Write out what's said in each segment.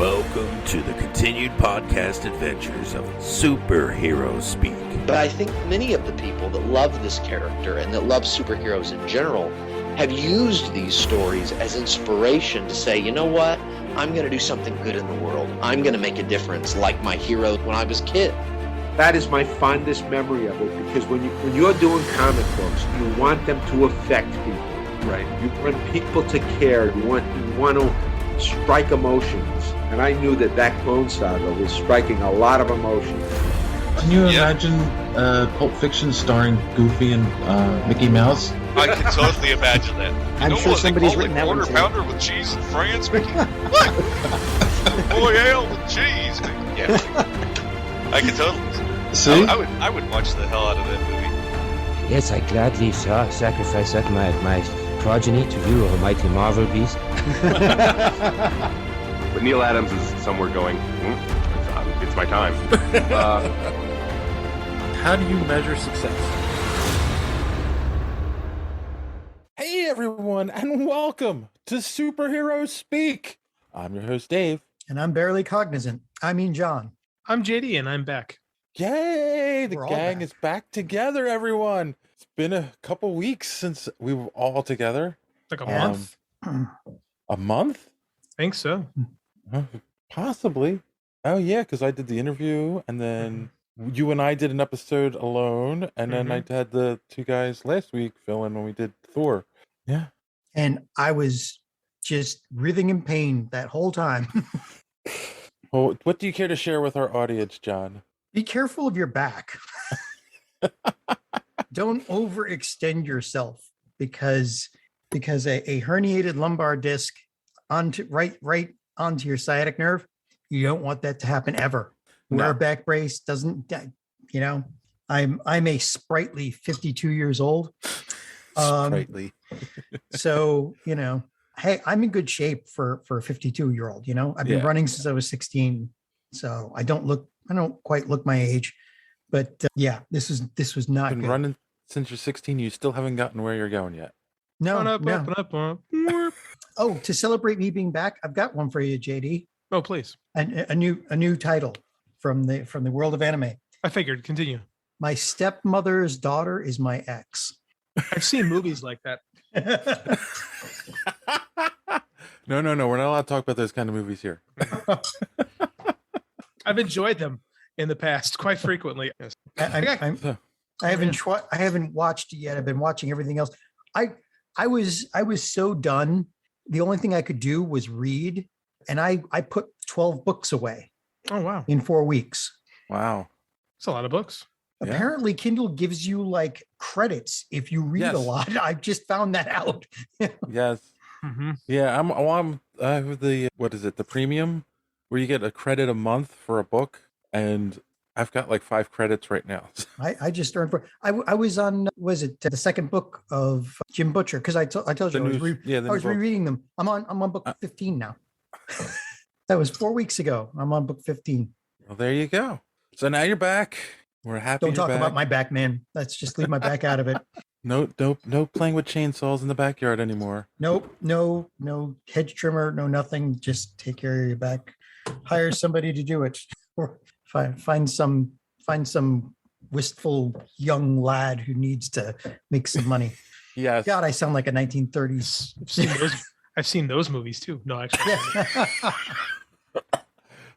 Welcome to the continued podcast adventures of Superhero Speak. But I think many of the people that love this character and that love superheroes in general have used these stories as inspiration to say, you know what, I'm going to do something good in the world. I'm going to make a difference like my hero when I was a kid. That is my fondest memory of it, because when you're doing comic books, you want them to affect people, right? You want people to care. You want to strike emotions, and I knew that Clone Saga was striking a lot of emotions. Can you imagine Pulp Fiction starring Goofy and Mickey Mouse? I can totally imagine that. I'm sure somebody's written that one too. Quarter pounder with cheese in France, Mickey? What? Royale with cheese, Mickey. Yeah, I can totally. See? I would watch the hell out of that movie. Yes, I gladly sacrifice up my progeny to you, almighty Marvel beast. But Neil Adams is somewhere going, it's my time. How do you measure success? Hey everyone, and welcome to Superhero Speak. I'm your host, Dave. And I'm barely cognizant. I mean, John. I'm JD, and I'm back. Yay! The We're all gang back. is back together, everyone. It's been a couple weeks since we were all together. Like a month? A month? I think so. Possibly. Oh yeah, because I did the interview, and then you and I did an episode alone, and then I had the two guys last week fill in when we did Thor. Yeah. And I was just writhing in pain that whole time. Well, what do you care to share with our audience, John? Be careful of your back. Don't overextend yourself because a herniated lumbar disc onto right onto your sciatic nerve, you don't want that to happen ever. Wear a back brace. Doesn't, I'm a sprightly 52 years old. Sprightly. So, hey, I'm in good shape for a 52-year-old, I've been running since I was 16. So I don't quite look my age, but this was not Been good. running since you're 16. You still haven't gotten where you're going yet. No. Up. Oh, to celebrate me being back, I've got one for you, JD. Oh, please. And a new title from the world of anime. I figured. Continue. My stepmother's daughter is my ex. I've seen movies like that. No. We're not allowed to talk about those kind of movies here. I've enjoyed them in the past quite frequently. Yes. I haven't watched it yet. I've been watching everything else. I was so done. The only thing I could do was read, and I put 12 books away. Oh wow! In 4 weeks. Wow, it's a lot of books. Apparently, Kindle gives you like credits if you read a lot. I just found that out. Yes. Mm-hmm. Yeah, I'm the what is it? The premium, where you get a credit a month for a book, and I've got like 5 credits right now. I just earned I was on, was it the second book of Jim Butcher? Because I told you I was rereading them. I'm on book 15 now. That was 4 weeks ago. I'm on book 15. Well, there you go. So now you're back. We're happy. Don't talk back. about my back, man. Let's just leave my back out of it. No playing with chainsaws in the backyard anymore. Nope. No hedge trimmer. No nothing. Just take care of your back. Hire somebody to do it, or find some wistful young lad who needs to make some money. Yes. God, I sound like a 1930s. I've seen those movies too. No, actually.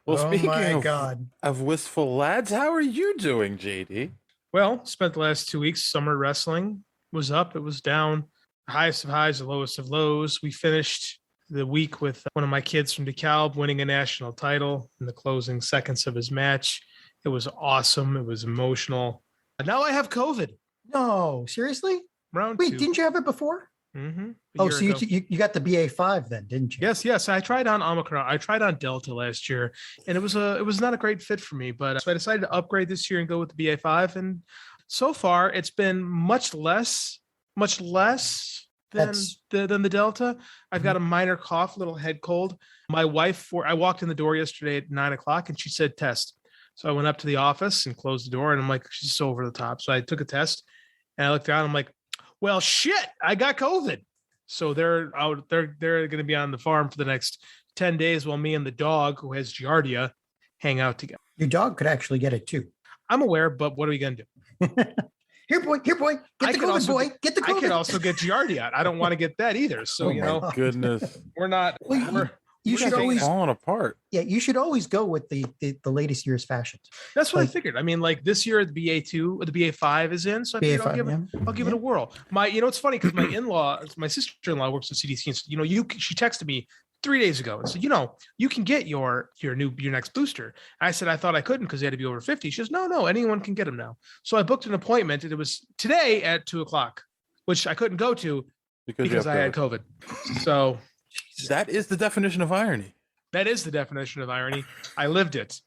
Well, speaking God. of wistful lads, how are you doing, JD? Well, spent the last 2 weeks summer wrestling. Was up, it was down. Highest of highs, the lowest of lows. We finished the week with one of my kids from DeKalb winning a national title in the closing seconds of his match. It was awesome. It was emotional. And now I have COVID. No, seriously? Round Wait, 2. Didn't you have it before? Mm-hmm. Oh, so you got the BA5 then, didn't you? Yes. I tried on Omicron. I tried on Delta last year, and it was not a great fit for me. But so I decided to upgrade this year and go with the BA5. And so far, it's been much less than the Delta. I've got a minor cough, little head cold. My wife, I walked in the door yesterday at 9:00, and she said test. So I went up to the office and closed the door, and I'm like, she's so over the top. So I took a test, and I looked down. I'm like, well, shit, I got COVID. So they're going to be on the farm for the next 10 days while me and the dog, who has Giardia, hang out together. Your dog could actually get it too. I'm aware, but what are we going to do? Here, boy, get the COVID, boy. Get the COVID. I could also get Giardia. I don't want to get that either. So, Goodness. we're not. You should always falling apart. Yeah, you should always go with the latest year's fashions. That's what I figured. I mean, like this year the BA2 or the BA5 is in, so I figured I'll give it a whirl. It's funny because my sister-in-law works at CDC, and she texted me 3 days ago and said, you can get your next booster. I said I thought I couldn't because they had to be over 50. She says, no, anyone can get them now. So I booked an appointment, and it was today at 2:00, which I couldn't go to because I had COVID. So. That is the definition of irony. That is the definition of irony. I lived it.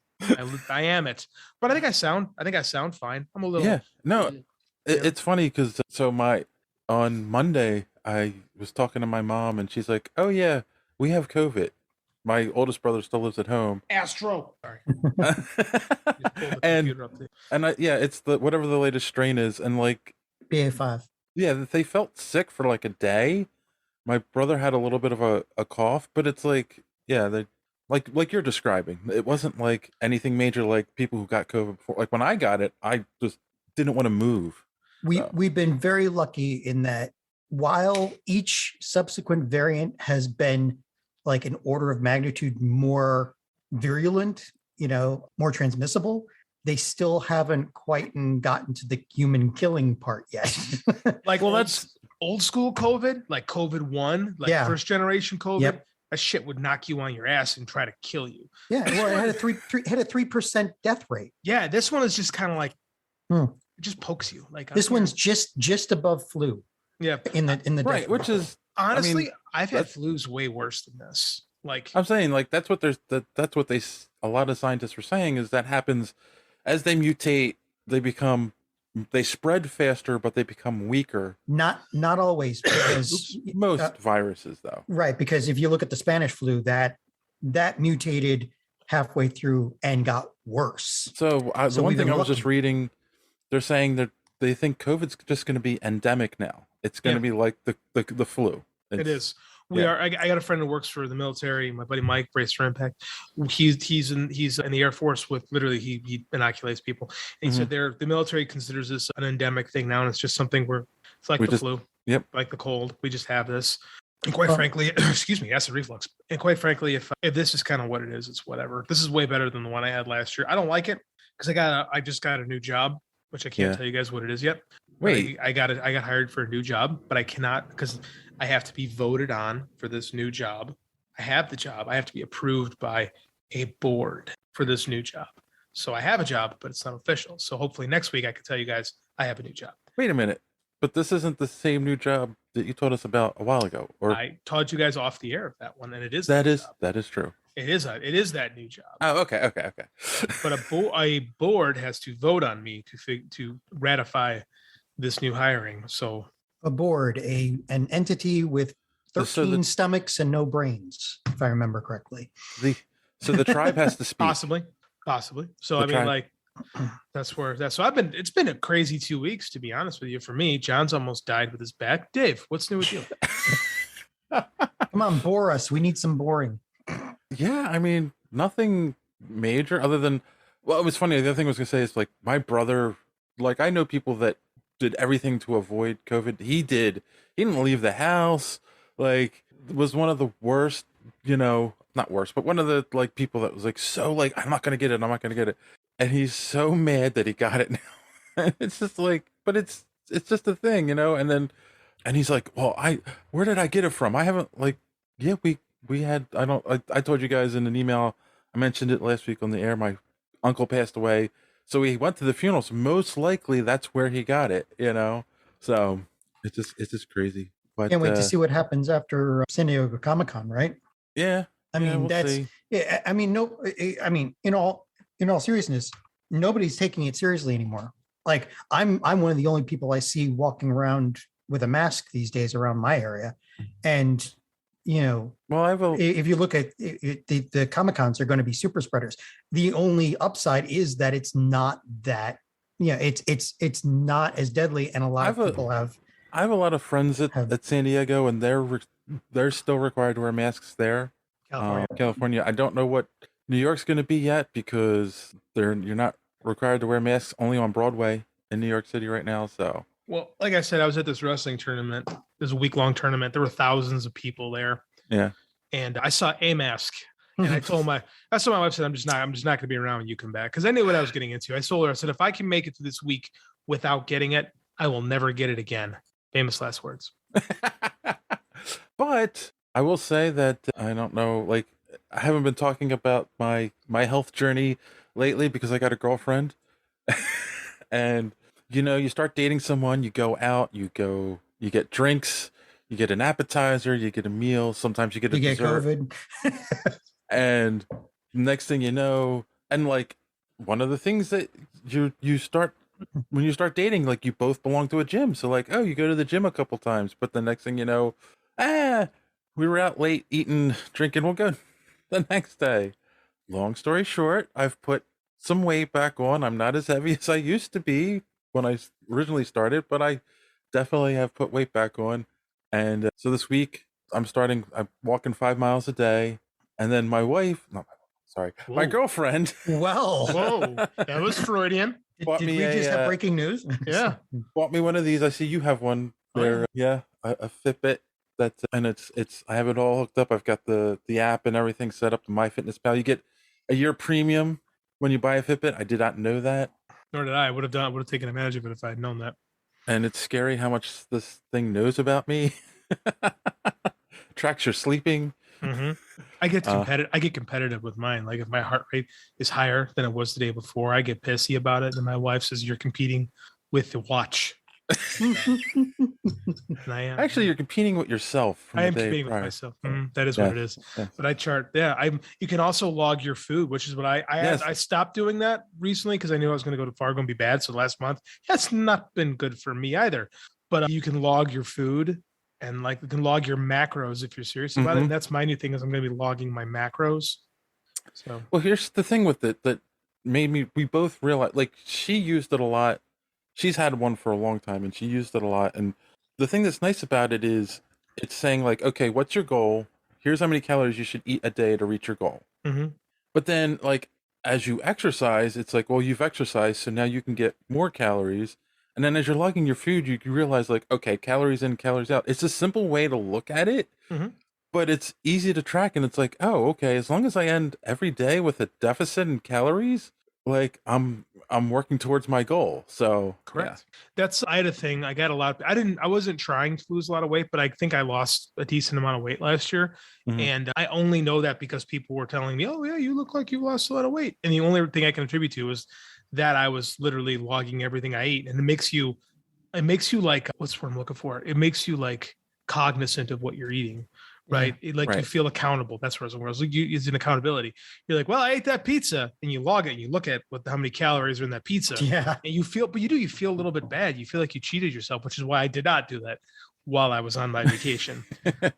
I am it. But I think I sound fine. I'm a little. Yeah. No, it's funny because on Monday I was talking to my mom and she's like, "Oh yeah, we have COVID." My oldest brother still lives at home. Astro. Sorry. and it's whatever the latest strain is, and like BA5. Yeah, they felt sick for like a day. My brother had a little bit of a cough, but it's like, they like you're describing. It wasn't like anything major like people who got COVID before. Like when I got it, I just didn't want to move. We've been very lucky in that while each subsequent variant has been like an order of magnitude more virulent, more transmissible, they still haven't quite gotten to the human killing part yet. That's old school COVID, like COVID-1, first generation COVID. Yep. That shit would knock you on your ass and try to kill you. Yeah, well, it had a 3% death rate. Yeah, this one is just kind of like it just pokes you. Like this one's just above flu. Yeah, in the right, which is honestly, I've had flus way worse than this. Like I'm saying, like that's what a lot of scientists were saying is that happens as they mutate. They spread faster, but they become weaker. Not always, because most viruses, though. Right, because if you look at the Spanish flu, that mutated halfway through and got worse. So the one thing I was just reading, they're saying that they think COVID's just going to be endemic now. It's going to be like the flu. It is. We are. I got a friend who works for the military. My buddy Mike, Brace for Impact. He's in the Air Force with literally he inoculates people. And he said the military considers this an endemic thing now, and it's just something it's like the flu. Yep. Like the cold. We just have this. And quite frankly, excuse me, acid reflux. And quite frankly, if this is kind of what it is, it's whatever. This is way better than the one I had last year. I don't like it because I just got a new job, which I can't tell you guys what it is yet. Wait, I got hired for a new job, but I cannot because I have to be voted on for this new job. I have the job. I have to be approved by a board for this new job. So I have a job, but it's not official. So hopefully next week I can tell you guys I have a new job. Wait a minute. But this isn't the same new job that you told us about a while ago. Or I told you guys off the air of that one, and it is that is true. It is that new job. Oh, okay. But a board has to vote on me to ratify this new hiring. So a board, an entity with 13 stomachs and no brains, if I remember correctly. So the tribe has to speak. Possibly. So that's where so it's been a crazy 2 weeks, to be honest with you. For me, John's almost died with his back. Dave, what's new with you? Come on, bore us. We need some boring. Yeah, I mean, nothing major other than, well, it was funny. The other thing I was going to say is like my brother, like I know people that did everything to avoid COVID. He didn't leave the house. Like was one of the worst, not worst, but one of the like people that was like, so like, I'm not going to get it. And he's so mad that he got it now. It's just like, but it's just a thing, and he's like, well, where did I get it from? I haven't we had, I told you guys in an email, I mentioned it last week on the air. My uncle passed away. So he went to the funeral. So most likely that's where he got it, So it's just crazy. But can't wait to see what happens after San Diego Comic-Con, right? Yeah. I mean, we'll that's see. Yeah. I mean, no. I mean, in all seriousness, nobody's taking it seriously anymore. Like I'm one of the only people I see walking around with a mask these days around my area, and if you look at the Comic-Cons are going to be super spreaders. The only upside is that it's not that, it's not as deadly. And a lot of people have. I have a lot of friends at San Diego, and they're still required to wear masks there. California. I don't know what New York's going to be yet because you're not required to wear masks only on Broadway in New York City right now. So, well, like I said, I was at this wrestling tournament. There's a week-long tournament. There were thousands of people there. Yeah. And I saw a mask. And I told my wife said, I'm just not going to be around when you come back. Cause I knew what I was getting into. I told her, I said, if I can make it to this week without getting it, I will never get it again. Famous last words. But I will say that I don't know, like I haven't been talking about my health journey lately because I got a girlfriend. And you start dating someone, you go out, you get drinks, you get an appetizer, you get a meal, sometimes you get a dessert. COVID. And next thing you know, and like one of the things that you start when you start dating, like you both belong to a gym. So like, oh, you go to the gym a couple times, but the next thing you know, we were out late eating, drinking, we'll go the next day. Long story short, I've put some weight back on. I'm not as heavy as I used to be when I originally started, but I definitely have put weight back on. And so this week I'm walking 5 miles a day. And then my girlfriend. Well, whoa, that was Freudian. Did we just have breaking news? Yeah. Bought me one of these. I see you have one there. Yeah. A Fitbit and it's I have it all hooked up. I've got the app and everything set up to MyFitnessPal. You get a year premium when you buy a Fitbit. I did not know that. Nor did I. Would have taken advantage of it if I had known that. And it's scary how much this thing knows about me. Tracks your sleeping. Mm-hmm. I get competitive with mine. Like if my heart rate is higher than it was the day before, I get pissy about it. And my wife says, "You're competing with the watch." And I am. Actually, you're competing with yourself. I am competing with myself. That is what it is. Yeah. But I chart. Yeah, you can also log your food, which is what I stopped doing that recently because I knew I was going to go to Fargo and be bad. So last month, that's not been good for me either. But you can log your food. And like you can log your macros if you're serious about it. And that's my new thing is I'm going to be logging my macros. So, well, here's the thing with it that made we both realize, like she used it a lot. She's had one for a long time and she used it a lot. And the thing that's nice about it is it's saying like, okay, what's your goal? Here's how many calories you should eat a day to reach your goal. Mm-hmm. But then like, as you exercise, it's like, well, you've exercised. So now you can get more calories. And then as you're logging your food, you realize like, okay, calories in, calories out. It's a simple way to look at it, but it's easy to track. And it's like, oh, okay, as long as I end every day with a deficit in calories, like I'm working towards my goal. So correct. Yeah. I had a thing. I got a lot. I wasn't trying to lose a lot of weight, but I think I lost a decent amount of weight last year. And I only know that because people were telling me, oh yeah, you look like you lost a lot of weight. And the only thing I can attribute to was that I was literally logging everything I eat. And it makes you like, what's the word I'm looking for? It makes you like cognizant of what you're eating, right? You feel accountable. That's where I was like, it's an accountability. You're like, well, I ate that pizza, and you log it and you look at how many calories are in that pizza. Yeah. And you feel a little bit bad. You feel like you cheated yourself, which is why I did not do that while I was on my vacation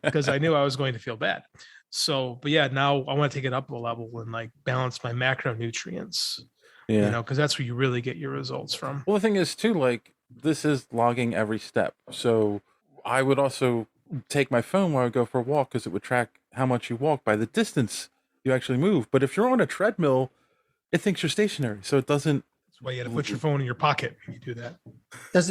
because I knew I was going to feel bad. So, but yeah, now I want to take it up a level and like balance my macronutrients. Yeah. Because that's where you really get your results from. Well, the thing is too, like this is logging every step. So I would also take my phone while I go for a walk because it would track how much you walk by the distance you actually move. But if you're on a treadmill, it thinks you're stationary, so it doesn't. That's why you got to put your phone in your pocket when you do that. Does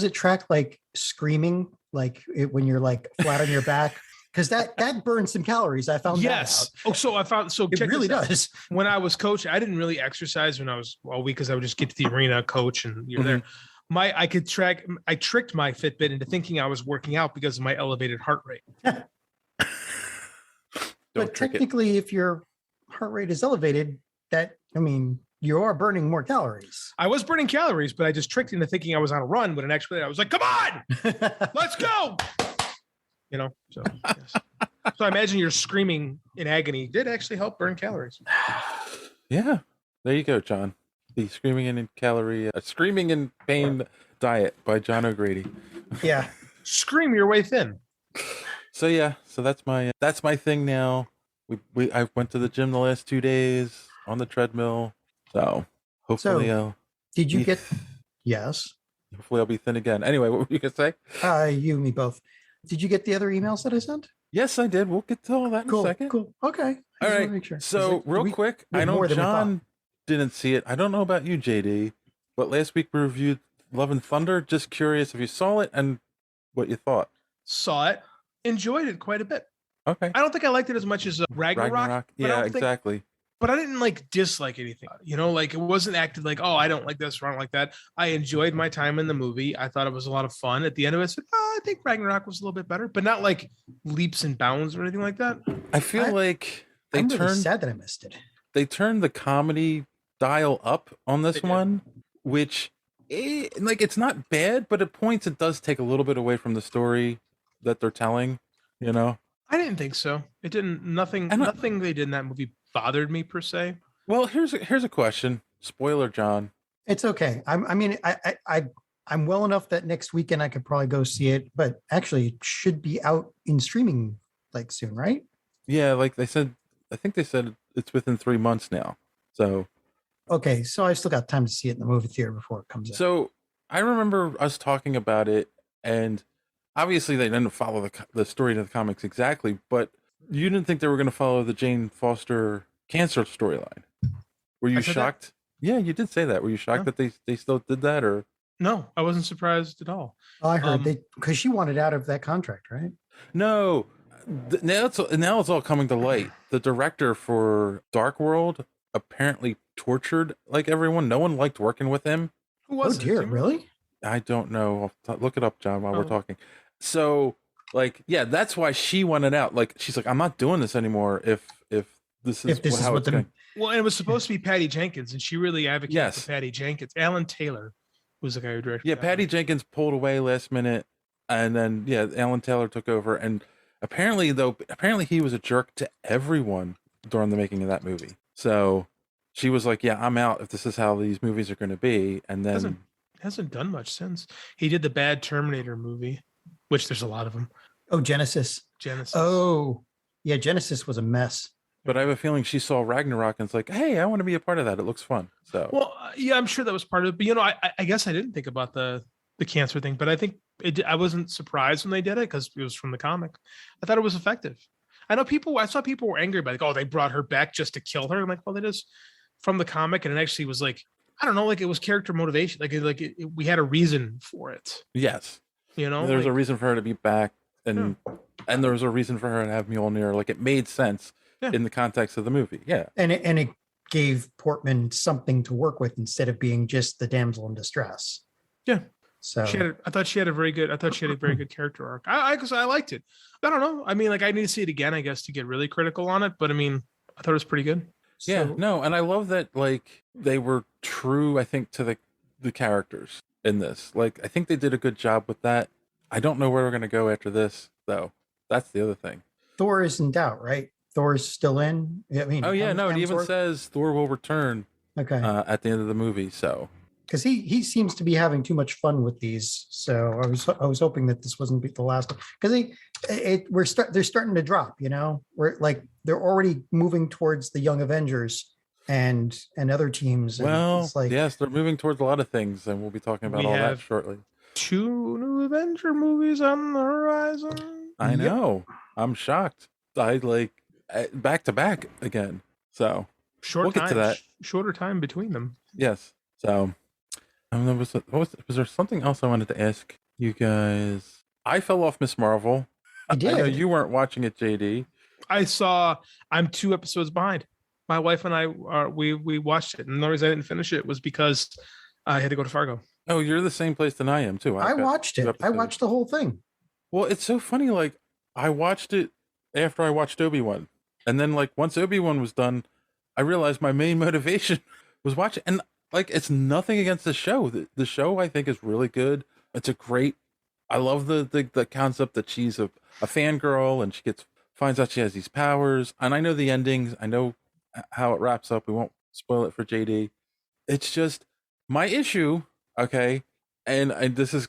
it track like screaming, like when you're like flat on your back? Because that burns some calories. I found that out. Oh, so I found it really does. When I was coaching, I didn't really exercise when I was all week because I would just get to the arena, coach, and you're there. I tricked my Fitbit into thinking I was working out because of my elevated heart rate. But technically, if your heart rate is elevated, you are burning more calories. I was burning calories, but I just tricked into thinking I was on a run. When in actuality, I was like, "Come on, let's go!" So yes. So I imagine your screaming in agony did actually help burn calories. Yeah, there you go, John. The Screaming in Pain Diet by John O'Grady. Yeah, scream your way thin. So that's my thing now. I went to the gym the last 2 days on the treadmill. So hopefully, did you get? Yes. Hopefully, I'll be thin again. Anyway, what were you gonna say? You and me both. Did you get the other emails that I sent? Yes, I did. We'll get to all that in a Cool. second. Cool. Okay. I All just wanna right. make sure. 'Cause So real quick, we I have know more than we thought. John didn't see it. I don't know about you, JD, but last week we reviewed Love and Thunder. Just curious if you saw it and what you thought. Saw it, enjoyed it quite a bit. Okay. I don't think I liked it as much as Ragnarok. But I Yeah, don't think- exactly. but I didn't like dislike anything. You know, like it wasn't acted like, oh, I don't like this or I don't like that. I enjoyed my time in the movie. I thought it was a lot of fun. At the end of it, I said, oh, I think Ragnarok was a little bit better, but not like leaps and bounds or anything like that. I feel like I'm really sad that I missed it. they turned the comedy dial up on this one, which like it's not bad, but at points it does take a little bit away from the story that they're telling, you know. I didn't think so. It didn't. Nothing they did in that movie bothered me per se. Well, here's a question. Spoiler, John. It's okay. I'm well enough that next weekend I could probably go see it, but actually it should be out in streaming like soon, right? Yeah, like they said, I think they said it's within 3 months now. So okay, so I still got time to see it in the movie theater before it comes out. So I remember us talking about it, and obviously they didn't follow the story to the comics exactly, but you didn't think they were going to follow the Jane Foster cancer storyline. Were you shocked? Yeah, you did say that. Were you shocked that they still did that, or? No, I wasn't surprised at all. Oh, I heard because she wanted out of that contract, right? No. Now it's all coming to light. The director for Dark World apparently tortured like everyone. No one liked working with him. Who was it? Dear, really? I don't know. Look it up, John, while we're talking. So, like, yeah, that's why she wanted out. Like, she's like, I'm not doing this anymore. If this is how it's going. Well, and it was supposed to be Patty Jenkins, and she really advocated for Patty Jenkins. Alan Taylor was the guy who directed. Yeah, Patty Jenkins pulled away last minute, and then Alan Taylor took over. And apparently he was a jerk to everyone during the making of that movie. So she was like, "Yeah, I'm out if this is how these movies are going to be." And then hasn't done much since. He did the bad Terminator movie, which there's a lot of them. Oh, Genesis. Oh, yeah, Genesis was a mess. But I have a feeling she saw Ragnarok and it's like, hey, I want to be a part of that. It looks fun. So well, yeah, I'm sure that was part of it. But you know, I guess I didn't think about the cancer thing, but I think I wasn't surprised when they did it because it was from the comic. I thought it was effective. I saw people were angry about like, oh, they brought her back just to kill her. I'm like, well, that is from the comic, and it actually was like, I don't know, like it was character motivation. We had a reason for it. Yes. You know, there's a reason for her to be back, and there was a reason for her to have Mjolnir. Like it made sense in the context of the movie. Yeah. And it gave Portman something to work with instead of being just the damsel in distress. Yeah. So I thought she had a very good character arc. I liked it. I don't know. I mean, like I need to see it again, I guess, to get really critical on it. But I mean, I thought it was pretty good. Yeah, no, and I love that like they were true, I think, to the characters in this. Like I think they did a good job with that. I don't know where we're gonna go after this, though. That's the other thing. Thor is in doubt, right? Thor's still in. I mean, oh yeah, no, it even says Thor will return. Okay. At the end of the movie, so because he seems to be having too much fun with these. So I was hoping that this wasn't the last one because they're starting to drop. You know, they're already moving towards the Young Avengers and other teams. And well, it's like, yes, they're moving towards a lot of things, and we'll be talking about all that shortly. 2 new Avenger movies on the horizon. I know. I'm shocked. I like back to back again. So we'll get to that. Shorter time between them. Yes. So was there something else I wanted to ask you guys? I fell off Miss Marvel. I did. I know you weren't watching it, JD. I'm 2 episodes behind. My wife and I we watched it, and the reason I didn't finish it was because I had to go to Fargo. Oh, you're the same place than I am too. I watched it. I watched the whole thing. Well, it's so funny. Like I watched it after I watched Obi-Wan, and then like once Obi-Wan was done, I realized my main motivation was watching. And like it's nothing against the show. The show I think is really good. It's a great. I love the concept that she's a fangirl and she finds out she has these powers. And I know the endings. I know how it wraps up. We won't spoil it for JD. It's just my issue. Okay, and this is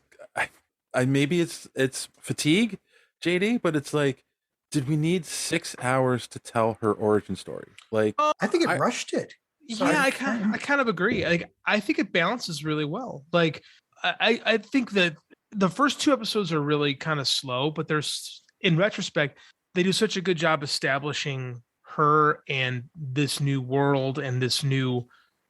maybe it's fatigue, JD, but it's like, did we need 6 hours to tell her origin story? Like, I think it rushed it. Yeah, I kind of agree. Like, I think it balances really well. Like, I think that the first 2 episodes are really kind of slow, but there's in retrospect, they do such a good job establishing her and this new world and this new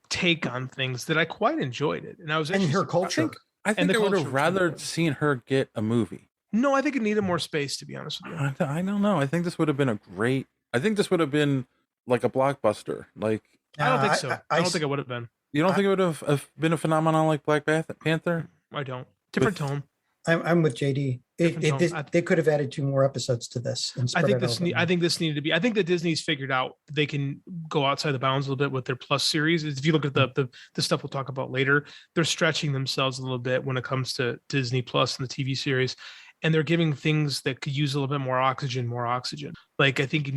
take on things that I quite enjoyed it. And I was And her culture. I think the I would culture have was rather really good. seen her get a movie. No, I think it needed more space, to be honest with you. I don't know. I think this would have been I think this would have been like a blockbuster. Like, I don't think so. I don't think it would have been. you don't think it would have been a phenomenon like Black Panther? I don't. Different tone. I'm with JD. They could have added 2 more episodes to this. And I spread think it this. over. I think this needed to be. I think that Disney's figured out they can go outside the bounds a little bit with their Plus series. If you look at the stuff we'll talk about later, they're stretching themselves a little bit when it comes to Disney Plus and the TV series, and they're giving things that could use a little bit more oxygen. Like I think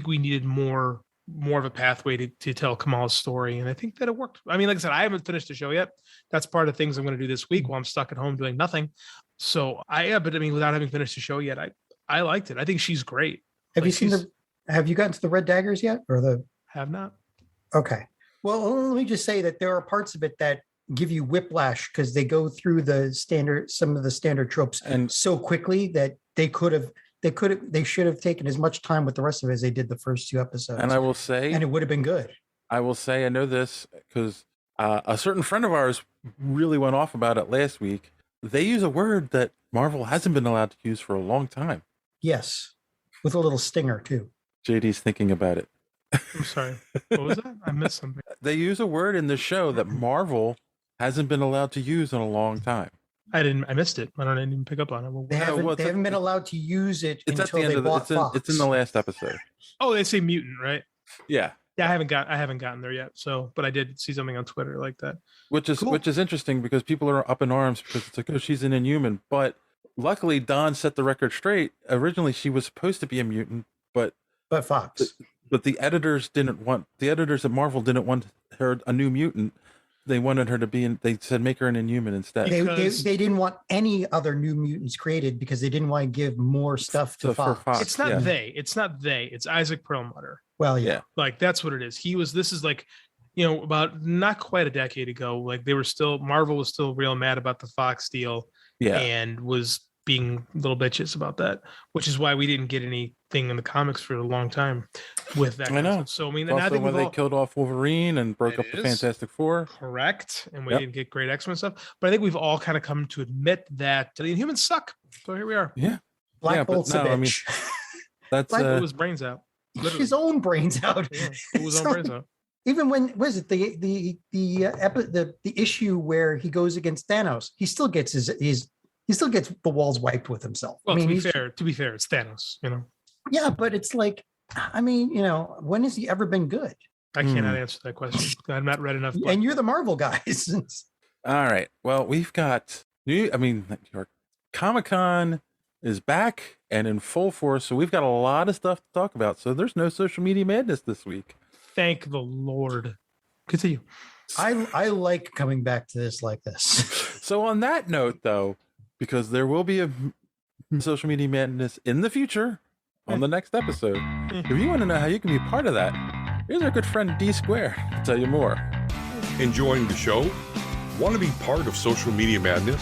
we needed more of a pathway to tell Kamal's story, and I think that it worked. I mean, like I said, I haven't finished the show yet. That's part of things I'm going to do this week while I'm stuck at home doing nothing. So but I mean, without having finished the show yet, I liked it. I think she's great. Have you seen have you gotten to the Red Daggers yet? Have not. Okay. Well, let me just say that there are parts of it that give you whiplash because they go through some of the standard tropes and so quickly that they should have taken as much time with the rest of it as they did the first 2 episodes. And I will say, and it would have been good. I will say, I know this because a certain friend of ours really went off about it last week. They use a word that Marvel hasn't been allowed to use for a long time. Yes, with a little stinger too. JD's thinking about it. I'm sorry. What was that? I missed something. They use a word in the show that Marvel hasn't been allowed to use in a long time. I missed it. I didn't even pick up on it. They haven't been allowed to use it It's until at the they end bought Fox. it's in the last episode. Oh, they say mutant, right? Yeah. Yeah, I haven't gotten there yet. So, but I did see something on Twitter like that. Which is interesting because people are up in arms because it's like, oh, she's an Inhuman. But luckily, Dawn set the record straight. Originally, she was supposed to be a mutant, but Fox. But the editors at Marvel didn't want her a new mutant. They wanted her to be they said make her an Inhuman instead. They didn't want any other new mutants created because they didn't want to give more stuff to Fox. It's not they. It's Isaac Perlmutter. Well, yeah. Like that's what it is. This is like, about not quite a decade ago, like Marvel was still real mad about the Fox deal. Yeah. And was being little bitches about that, which is why we didn't get anything in the comics for a long time with that. I know. So, I mean, and I think when they killed off Wolverine and broke up the Fantastic Four. Correct. And we didn't get great X-Men stuff. But I think we've all kind of come to admit that the Inhumans suck. So here we are. Yeah. Black Bolt's a bitch. I mean, that's blew his brains out. Literally. His own brains out. Yeah, blew his own brains out. Even when was it the issue where he goes against Thanos, he still gets the walls wiped with himself. Well, to be fair, it's Thanos, Yeah, but it's like, I mean, when has he ever been good? I cannot answer that question. I've not read enough. And you're the Marvel guys. All right. Well, we've got your Comic-Con is back and in full force, so we've got a lot of stuff to talk about. So there's no social media madness this week. Thank the Lord. Continue. I like coming back to this like this. So on that note, though, because there will be a social media madness in the future on the next episode. If you want to know how you can be part of that, here's our good friend D Square to tell you more. Enjoying the show? Want to be part of social media madness?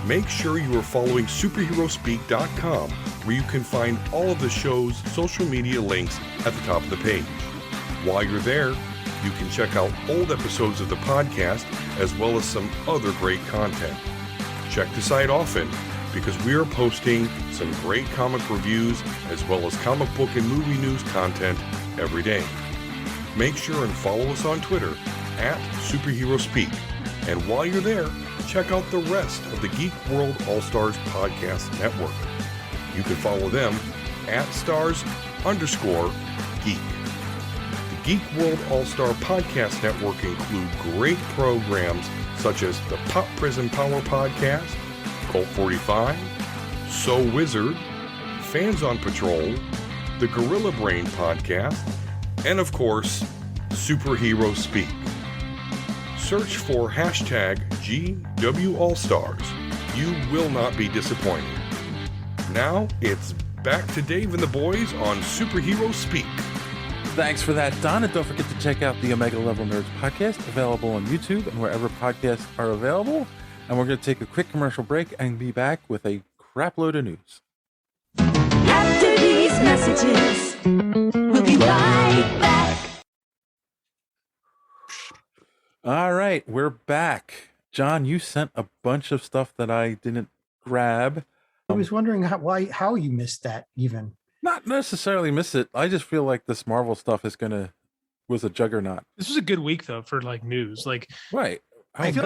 Make sure you are following superheroespeak.com, where you can find all of the show's social media links at the top of the page. While you're there, you can check out old episodes of the podcast as well as some other great content. Check the site often because we are posting some great comic reviews as well as comic book and movie news content every day. Make sure and follow us on Twitter at SuperheroSpeak. And while you're there, check out the rest of the Geek World All-Stars Podcast Network. You can follow them at stars_geek. The Geek World All-Star Podcast Network include great programs such as the Pop Prison Power Podcast, Cult 45, So Wizard, Fans on Patrol, the Gorilla Brain Podcast, and of course, Superhero Speak. Search for hashtag GWAllstars. You will not be disappointed. Now it's back to Dave and the boys on Superhero Speak. Thanks for that, Don. And don't forget to check out the Omega Level Nerds podcast, available on YouTube and wherever podcasts are available. And we're going to take a quick commercial break and be back with a crap load of news. After these these messages. We'll be right back. All right, we're back. John, you sent a bunch of stuff that I didn't grab. I was wondering how you missed that even. Not necessarily miss it. I just feel like this Marvel stuff was a juggernaut. This was a good week though for like news. Like right. I feel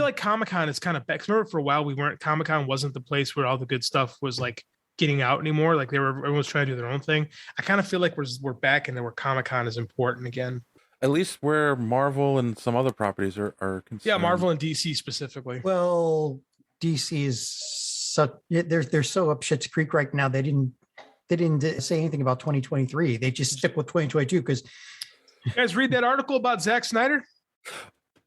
like Comic-Con is kind of back. 'Cause remember for a while Comic-Con wasn't the place where all the good stuff was like getting out anymore. Like everyone was trying to do their own thing. I kind of feel like we're back and then where Comic-Con is important again. At least where Marvel and some other properties are concerned. Yeah, Marvel and DC specifically. Well, DC is they're so up shit's creek right now. They didn't say anything about 2023. They just stick with 2022 because you guys read that article about Zack Snyder?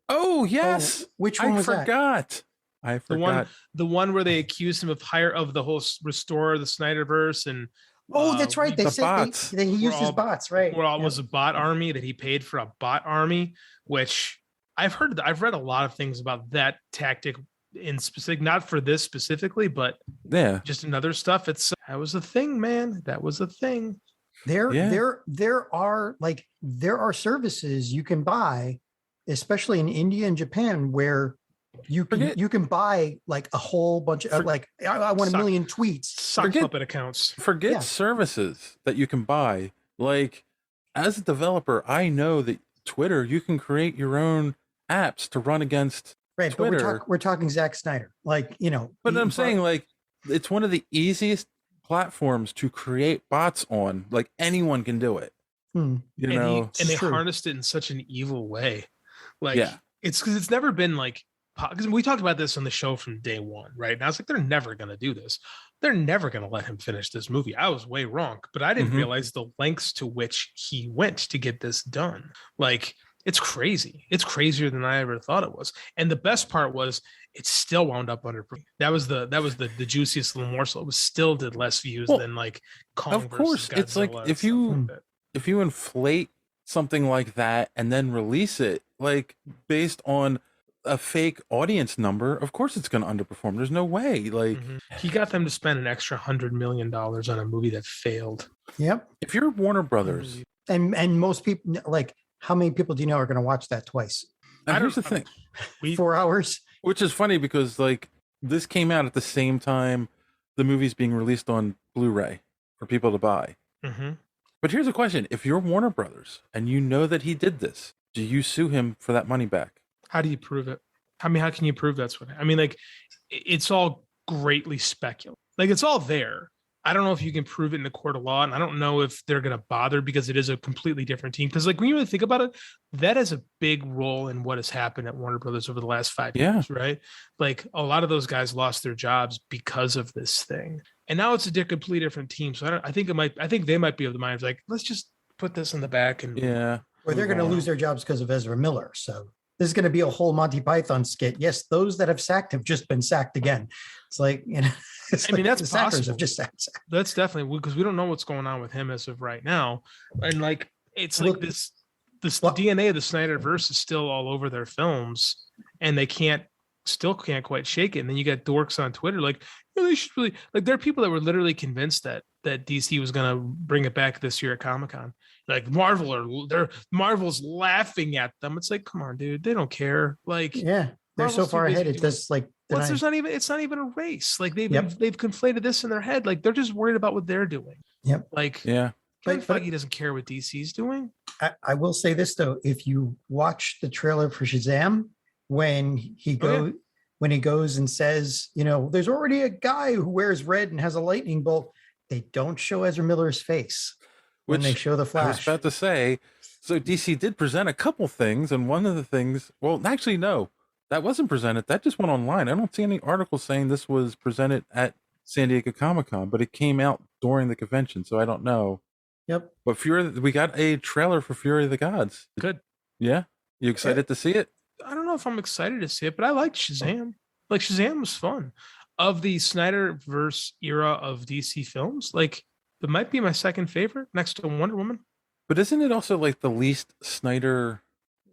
Oh yes. Which one was that? I forgot. The one where they accused him of the whole restore the Snyderverse and that's right. They said he used his bots, right? Well, it was a bot army that he paid for a bot army, which I've read a lot of things about that tactic in specific, not for this specifically, but just another stuff. That was a thing, man. That was a thing. There are services you can buy, especially in India and Japan, where you can buy like a whole bunch of I want a million tweets. Sock puppet accounts. Forget services that you can buy. Like as a developer, I know that Twitter, you can create your own apps to run against Twitter. But we're talking Zack Snyder. But I'm saying like it's one of the easiest platforms to create bots on. Like anyone can do it. They harnessed it in such an evil way. It's because it's never been like, because we talked about this on the show from day one, right? And I was like, they're never going to do this. They're never going to let him finish this movie. I was way wrong, but I didn't realize the lengths to which he went to get this done. Like, it's crazy. It's crazier than I ever thought it was. And the best part was it still wound up under. That was the juiciest little morsel. It was still did less views than like Kong. Of course, it's like if you inflate something like that and then release it like based on a fake audience number, of course it's going to underperform. There's no way. Like he got them to spend an extra $100 million on a movie that failed. Yep. If you're Warner Brothers, and most people, like, how many people do you know are going to watch that twice? Here's the thing: 4 hours. Which is funny because like this came out at the same time the movie's being released on Blu-ray for people to buy. But here's a question: if you're Warner Brothers and you know that he did this, do you sue him for that money back? How do you prove it? I mean, how can you prove that's what? I mean, like, it's all greatly speculative. Like, it's all there. I don't know if you can prove it in a court of law, and I don't know if they're going to bother because it is a completely different team. Because, like, when you really think about it, that is a big role in what has happened at Warner Brothers over the last 5 years, right? Like, a lot of those guys lost their jobs because of this thing, and now it's a completely different team. So I think they might be of the mind of like, let's just put this in the back and or they're going to lose their jobs because of Ezra Miller. So this is going to be a whole Monty Python skit. Yes, those that have sacked have just been sacked again. It's like, I mean, that's the sackers have just sacked. That's definitely because we don't know what's going on with him as of right now. And like, it's like the DNA of the Snyderverse is still all over their films and they still can't quite shake it. And then you got dorks on Twitter, like, they should really, like, there are people that were literally convinced that DC was going to bring it back this year at Comic-Con. Like Marvel's laughing at them. It's like, come on, dude, they don't care. Like, they're Marvel's so far ahead. It does like, it's not even a race. Like they've conflated this in their head. Like they're just worried about what they're doing. Yep. Like, Feige doesn't care what DC's doing. I will say this though, if you watch the trailer for Shazam, when he goes and says, there's already a guy who wears red and has a lightning bolt, they don't show Ezra Miller's face when they show the Flash. I was about to say, so DC did present a couple things, and one of the things, well, actually, no, that wasn't presented. That just went online. I don't see any articles saying this was presented at San Diego Comic-Con, but it came out during the convention, so I don't know. Yep. But we got a trailer for Fury of the Gods. Good. Yeah? You excited to see it? I don't know if I'm excited to see it, but I liked Shazam. Like, Shazam was fun. Of the Snyderverse era of DC films, like, it might be my second favorite next to Wonder Woman. But isn't it also like the least Snyder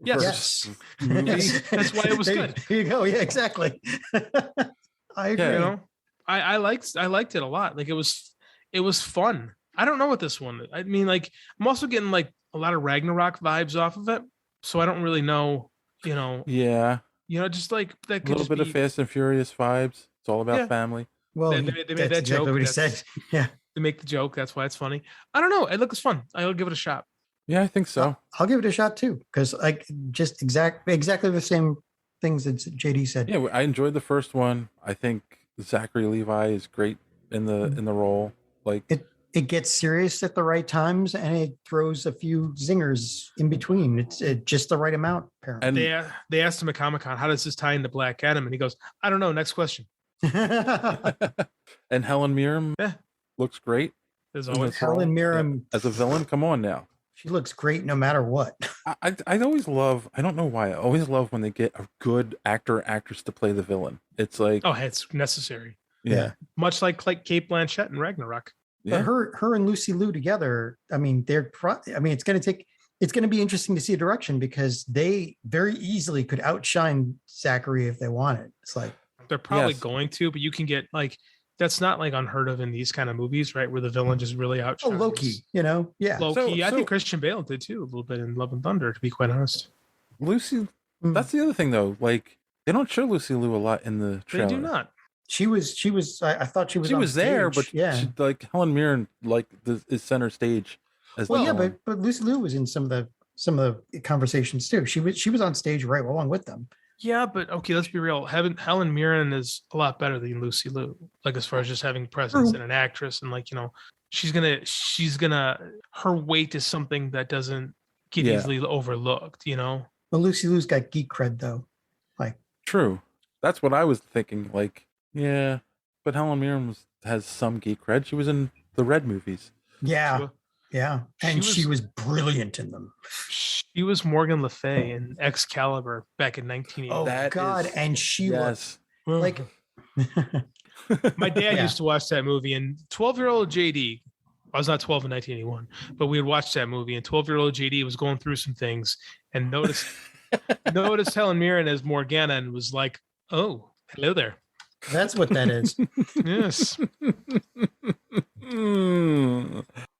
Yes. Yes. That's why it was good. Here you go. Yeah, exactly. I agree. I liked it a lot. Like it was fun. I don't know what this one. I mean, like I'm also getting like a lot of Ragnarok vibes off of it, so I don't really know. Yeah, Just like that a could little just bit be. of Fast and Furious vibes. It's all about Yeah. family. Well, They made that's that exactly joke. what he That's- said. Yeah. To make the joke, that's why it's funny. I don't know. It looks fun. I'll give it a shot. Yeah, I think so. I'll give it a shot too, because like just exactly the same things that JD said. Yeah, I enjoyed the first one. I think Zachary Levi is great in the role. Like It gets serious at the right times, and it throws a few zingers in between. It's just the right amount, apparently. and They asked him at Comic-Con, how does this tie into Black Adam? And he goes, I don't know. Next question. and Helen Mirren Yeah. looks great. There's in always this role. Helen Mirren as a villain. Come on now. She looks great no matter what. I always love. I don't know why. I always love when they get a good actor or actress to play the villain. It's like it's necessary. yeah. Much like Kate Blanchett and Ragnarok. Yeah. But her and Lucy Liu together, I mean, it's going to be interesting to see a direction, because they very easily could outshine Zachary if they wanted. It's like They're probably Yes. going to, but you can get like that's not like unheard of in these kind of movies, right? Where the villain just really outshines. Loki, yeah. Loki. I So- think Christian Bale did too, a little bit in Love and Thunder, to be quite honest. Lucy. Mm. That's the other thing though. Like they don't show Lucy Liu a lot in the They trailer. do not. She was. I thought she was. She on was there, stage. but yeah. she, like Helen Mirren, like is center stage. As Well, the yeah, villain. but Lucy Liu was in some of the conversations too. She was on stage right along with them. Yeah, but okay, let's be real. Helen Mirren is a lot better than Lucy Liu. Like as far as just having presence and an actress, and like she's gonna her weight is something that doesn't get Yeah. easily overlooked. Well, Lucy Liu's got geek cred though. Like True. That's what I was thinking. Like, yeah, but Helen Mirren has some geek cred. She was in the Red movies. yeah, yeah, and she she was brilliant in them. She was Morgan Le Fay in Excalibur back in 1980. Oh That God, is- and she Yes. was like. My dad Yeah. used to watch that movie, and 12-year-old JD, I was not 12 in 1981, but we had watched that movie, and 12-year-old JD was going through some things and noticed Helen Mirren as Morgana and was like, oh, hello there. That's what that is. Yes.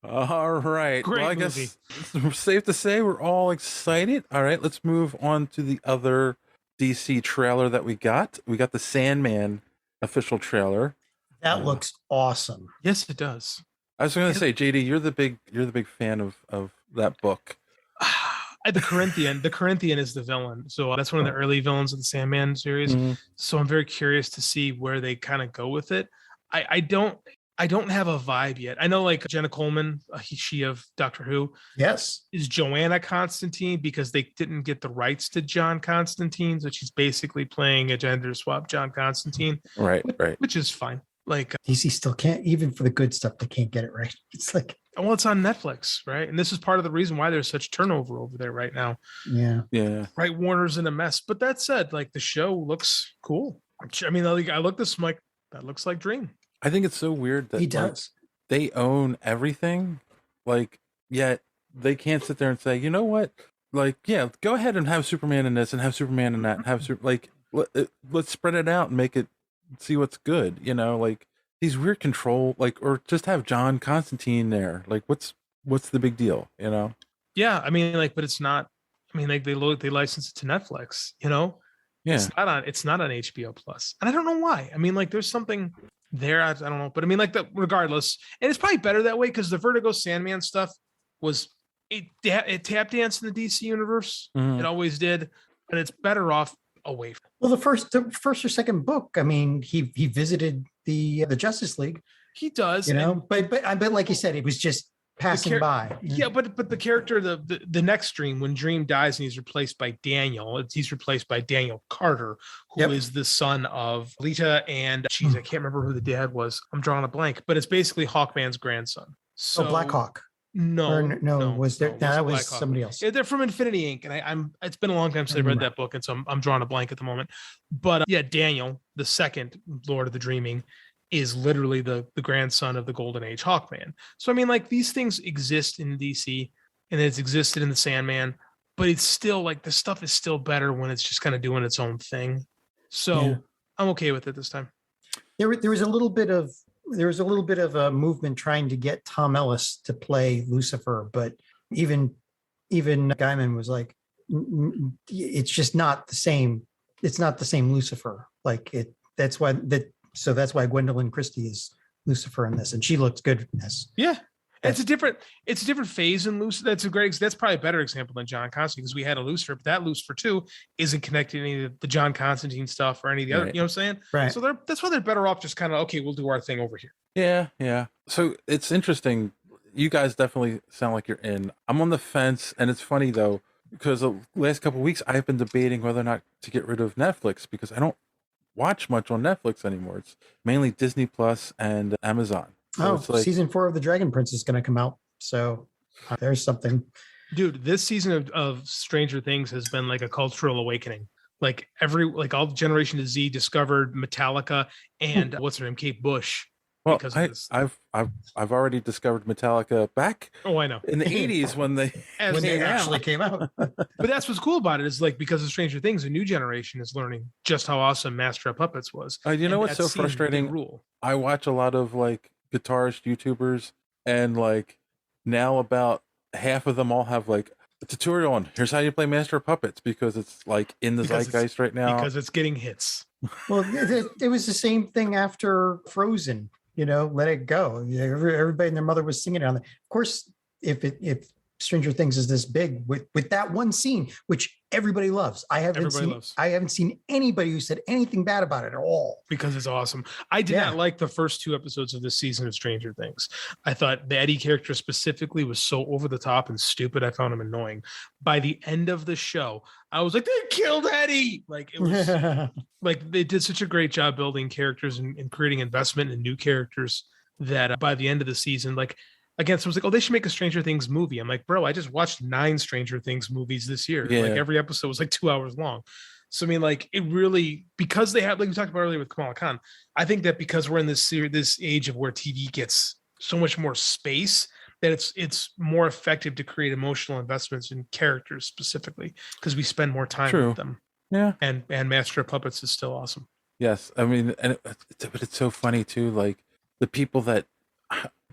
All right. Great well, I movie. guess it's safe to say we're all excited. All right, let's move on to the other DC trailer that we got. We got the Sandman official trailer. That looks awesome. Yes, it does. I was going to say, JD, you're the big fan of that book. The Corinthian is the villain. So that's one of the early villains of the Sandman series. Mhm. So I'm very curious to see where they kind of go with it. I don't have a vibe yet. I know like Jenna Coleman, she of Doctor Who, Yes. is Joanna Constantine because they didn't get the rights to John Constantine. So she's basically playing a gender swap John Constantine, Right. which is fine. Like, DC still can't, even for the good stuff, they can't get it right. It's like, well, it's on Netflix, right? And this is part of the reason why there's such turnover over there right now. yeah. Yeah. Right, Warner's in a mess. But that said, like the show looks cool. I mean, like, I look this, I'm like, that looks like Dream. I think it's so weird that He like, does. they own everything, like, yet they can't sit there and say, you know what? Like, yeah, go ahead and have Superman in this and have Superman in that and have let's spread it out and make it see what's good, like these weird control, like, or just have John Constantine there. Like, what's the big deal, Yeah, I mean, like, but it's not. I mean, like they license it to Netflix. Yeah. It's not on HBO Plus, and I don't know why. I mean, like, there's something there. I don't know, but I mean, like, regardless, and it's probably better that way because the Vertigo Sandman stuff was it tap danced in the DC universe. Mhm. It always did, and it's better off away from. Well, the first or second book, I mean, he visited the Justice League, He does, but like you said, it was just passing by. Yeah, but the character, the next Dream, when Dream dies and he's replaced by Daniel, he's replaced by Daniel Carter, who is the son of Lita and I can't remember who the dad was. I'm drawing a blank, but it's basically Hawkman's grandson. So Black Hawk. No, was there? no, it that wasn't was Black Hawk. somebody else. Yeah, they're from Infinity Inc. And I'm it's been a long time since I read that book, and so I'm drawing a blank at the moment. But yeah, Daniel, the second Lord of the Dreaming, is literally the grandson of the Golden Age Hawkman. So I mean, like, these things exist in DC, and it's existed in the Sandman, but it's still like the stuff is still better when it's just kind of doing its own thing. So I'm okay with it this time. There was a little bit of there was a little bit of a movement trying to get Tom Ellis to play Lucifer, but even Gaiman was like, it's just not the same. It's not the same Lucifer. Like it. That's why Gwendolyn Christie is Lucifer in this, and she looks good in this. Yeah. It's a different phase in Lucifer. That's probably a better example than John Constantine, because we had a Lucifer, but that Lucifer 2 isn't connected to any of the John Constantine stuff or any of the other, you know what I'm saying? Right. So that's why they're better off just kind of, okay, we'll do our thing over here. Yeah. So it's interesting. You guys definitely sound like you're in. I'm on the fence, and it's funny though, because the last couple of weeks I've been debating whether or not to get rid of Netflix, because I don't watch much on Netflix anymore. It's mainly Disney Plus and Amazon. So season 4 of The Dragon Prince is going to come out. So there's something. Dude, this season of Stranger Things has been like a cultural awakening. Like all Generation Z discovered Metallica and what's her name, Kate Bush. Well, I've already discovered Metallica back. Oh, I know. In the 80s when they actually came out. But that's what's cool about it, is like, because of Stranger Things, a new generation is learning just how awesome Master of Puppets was. You know what's so frustrating? I watch a lot of like guitarist YouTubers, and like now about half of them all have like a tutorial on here's how you play Master of Puppets, because it's like in the zeitgeist right now. Because it's getting hits. Well, it was the same thing after Frozen. Let it go. Everybody and their mother was singing it on it. Of course, if Stranger Things is this big with that one scene, which everybody loves. I haven't seen anybody who said anything bad about it at all. Because it's awesome. I did not like the first 2 episodes of this season of Stranger Things. I thought the Eddie character specifically was so over the top and stupid. I found him annoying. By the end of the show, I was like, they killed Eddie. Like, it was like they did such a great job building characters and creating investment in new characters that by the end of the season, like, again, so I was like, oh, they should make a Stranger Things movie. I'm like, bro, I just watched 9 Stranger Things movies this year. Yeah. Like, every episode was like 2 hours long. So, I mean, like, it really, because they have, like we talked about earlier with Kamala Khan, I think that because we're in this age of where TV gets so much more space, that it's more effective to create emotional investments in characters specifically, because we spend more time with them. Yeah. And Master of Puppets is still awesome. Yes. I mean, but it's so funny too, like the people that,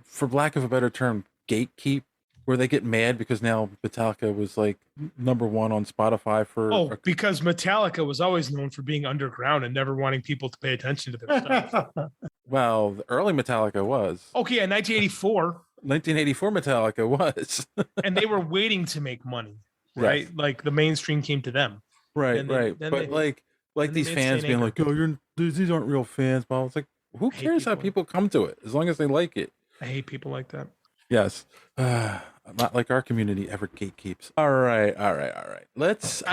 for lack of a better term, gatekeep, where they get mad because now Metallica was like #1 on Spotify for. Because Metallica was always known for being underground and never wanting people to pay attention to their stuff. Well, the early Metallica was. Okay, in 1984. 1984 Metallica was. And they were waiting to make money, right? Yes. Like the mainstream came to them. Right. But like these fans being like, oh, these aren't real fans. But it's like, who cares how people come to it as long as they like it? I hate people like that. Yes. Not like our community ever gatekeeps. All right. Let's.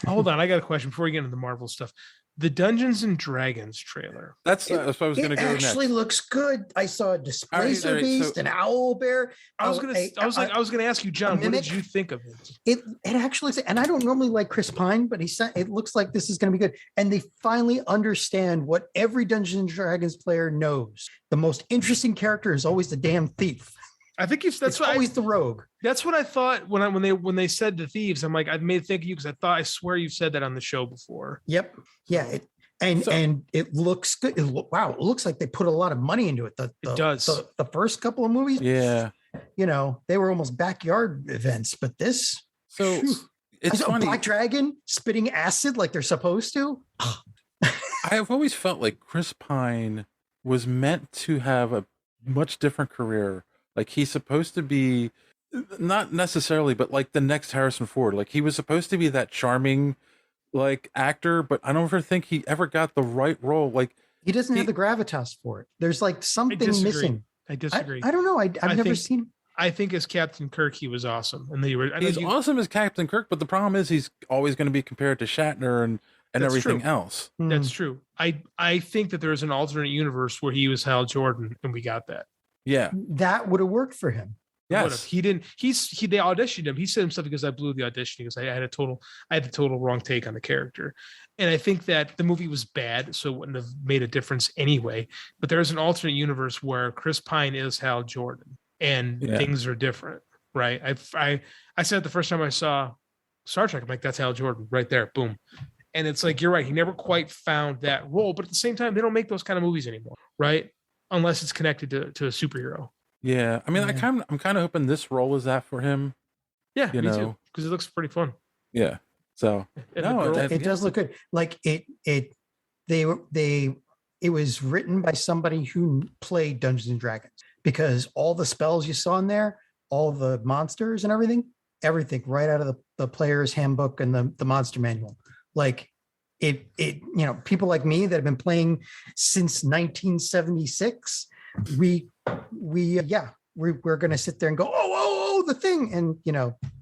Hold on. I got a question before we get into the Marvel stuff. The Dungeons and Dragons trailer. That's what I was going to go next. It actually looks good. I saw a Displacer Beast, an owl bear. I was going to ask you, John, what did you think of it? It actually, and I don't normally like Chris Pine, but it looks like this is going to be good. And they finally understand what every Dungeons and Dragons player knows. The most interesting character is always the damn thief. I think that's always the rogue. That's what I thought when they said the thieves. I'm like, I made think of you because I swear you've said that on the show before. Yep. Yeah. And it looks good. Wow. It looks like they put a lot of money into it. It does. The first couple of movies. Yeah. They were almost backyard events, but this. So it's funny. Black Dragon spitting acid like they're supposed to. I've always felt like Chris Pine was meant to have a much different career. Like he's supposed to be, not necessarily, but like the next Harrison Ford. Like he was supposed to be that charming, like actor, but I don't ever think he ever got the right role. Like he doesn't have the gravitas for it. There's like something missing. I disagree. I don't know. I've never seen him. I think as Captain Kirk, he was awesome, and he's awesome as Captain Kirk. But the problem is he's always going to be compared to Shatner and everything else. That's true. I think that there's an alternate universe where he was Hal Jordan, and we got that. Yeah, that would have worked for him. Yes, he didn't. They auditioned him. He said himself because I blew the audition because I had the total wrong take on the character, and I think that the movie was bad, so it wouldn't have made a difference anyway. But there's an alternate universe where Chris Pine is Hal Jordan, and things are different, right? I said the first time I saw Star Trek, I'm like, that's Hal Jordan right there, boom. And it's like, you're right, he never quite found that role, but at the same time, they don't make those kind of movies anymore, right? unless it's connected to a superhero. Yeah, I mean, Yeah. I'm kind of hoping this role is that for him. Yeah, You me know. too, because it looks pretty fun. Yeah. So And no, the girl, It does look good. Like it was written by somebody who played Dungeons and Dragons, because all the spells you saw in there, all the monsters and everything right out of the player's handbook and the monster manual. Like it, people like me that have been playing since 1976, we're going to sit there and go, oh, the thing. And,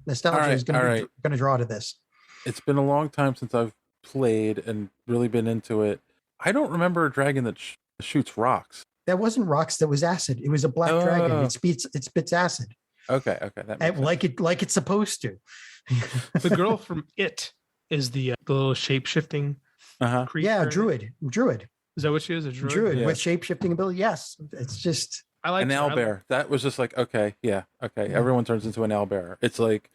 nostalgia is going to draw to this. It's been a long time since I've played and really been into it. I don't remember a dragon that shoots rocks. That wasn't rocks. That was acid. It was a black dragon. It spits acid. Okay. That makes sense. Like it's supposed to. the girl from It is the little shape shifting creature. Yeah, druid. Is that what she is? A druid? Druid with shape shifting ability. Yes, it's just. I like an owlbear. That was just like, okay, yeah, okay. Everyone turns into an owlbear. It's like.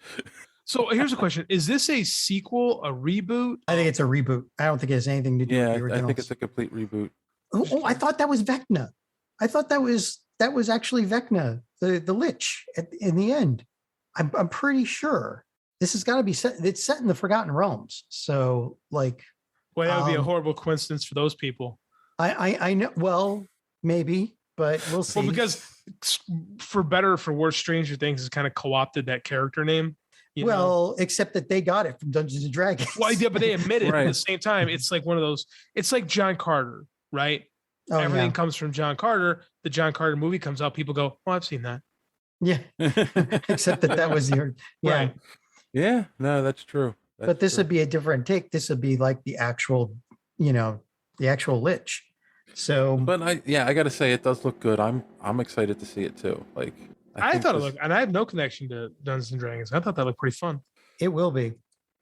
So here's a question: is this a sequel, a reboot? I think it's a reboot. I don't think it has anything to do with the originals. I think it's a complete reboot. Oh, I thought that was Vecna. I thought that was actually Vecna, the Lich in the end. I'm pretty sure this has got to be set. It's set in the Forgotten Realms. So like, well, that would be a horrible coincidence for those people. I know. Well, maybe, but we'll see. Well, because for better or for worse, Stranger Things has kind of co-opted that character name. Except that they got it from Dungeons and Dragons. Well, yeah, but they admit it Right. at the same time. It's like one of those. It's like John Carter, right? Oh, Everything yeah. comes from John Carter. The John Carter movie comes out. People go, "Oh, I've seen that." Yeah. Except that was your Right. Yeah, no, that's true. But this would be a different take. This would be like the actual, the actual Lich. So, But I got to say, it does look good. I'm excited to see it too. Like, I thought it looked, and I have no connection to Dungeons and Dragons. I thought that looked pretty fun. it will be.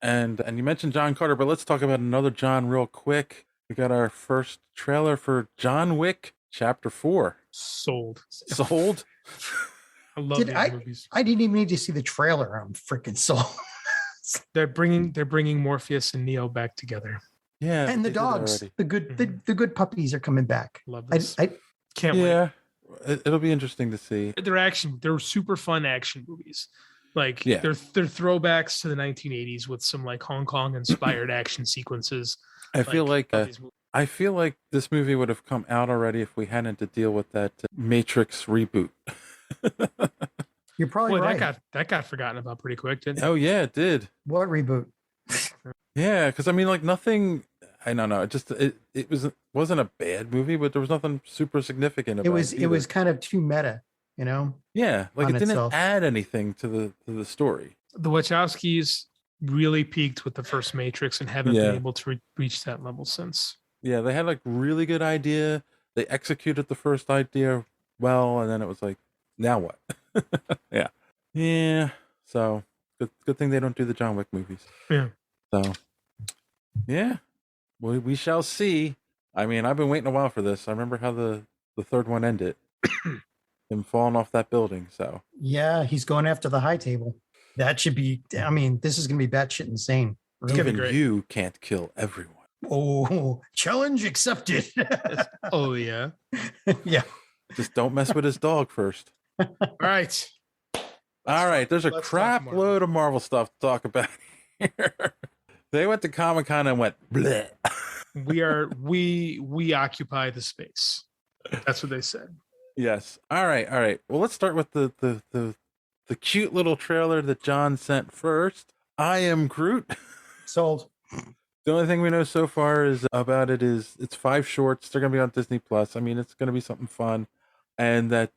And you mentioned John Carter, but let's talk about another John real quick. We got our first trailer for John Wick Chapter 4. Sold. Sold? I love Did these movies. I didn't even need to see the trailer. I'm freaking sold. They're bringing Morpheus and Neo back together. Yeah. And the they did dogs, already. the good puppies are coming back. Love this. I Can't wait. Yeah. It'll be interesting to see. They're super fun action movies. Like Yeah. they're throwbacks to the 1980s with some like Hong Kong inspired action sequences. I feel like these movies. I feel like this movie would have come out already if we hadn't to deal with that Matrix reboot. you're probably Boy, right. that got forgotten about pretty quick, didn't it? Oh yeah, it did. What reboot? Yeah, because I mean, like nothing. I don't know. It wasn't a bad movie, but there was nothing super significant about it. It was kind of too meta, Yeah, like on it didn't itself. add anything to the story. The Wachowskis really peaked with the first Matrix and haven't Yeah. been able to reach that level since. Yeah, they had like really good idea. They executed the first idea well, and then it was like, now what? Yeah. So good thing they don't do the John Wick movies. Yeah. So yeah, we shall see. I mean, I've been waiting a while for this. I remember how the third one ended, him falling off that building. So Yeah, he's going after the high table. That should be. I mean, this is going to be batshit insane. gonna be even great. you can't kill everyone. Oh, challenge accepted. Oh yeah. Yeah. Just don't mess with his dog first. All right. All right, there's a let's talk crap Marvel. load of Marvel stuff to talk about here. They went to Comic-Con and went, bleh. We occupy the space. That's what they said. Yes. All right. Well, let's start with the cute little trailer that John sent first. I Am Groot. Sold. The only thing we know so far is it's 5 shorts. They're going to be on Disney Plus. I mean, it's going to be something fun. And that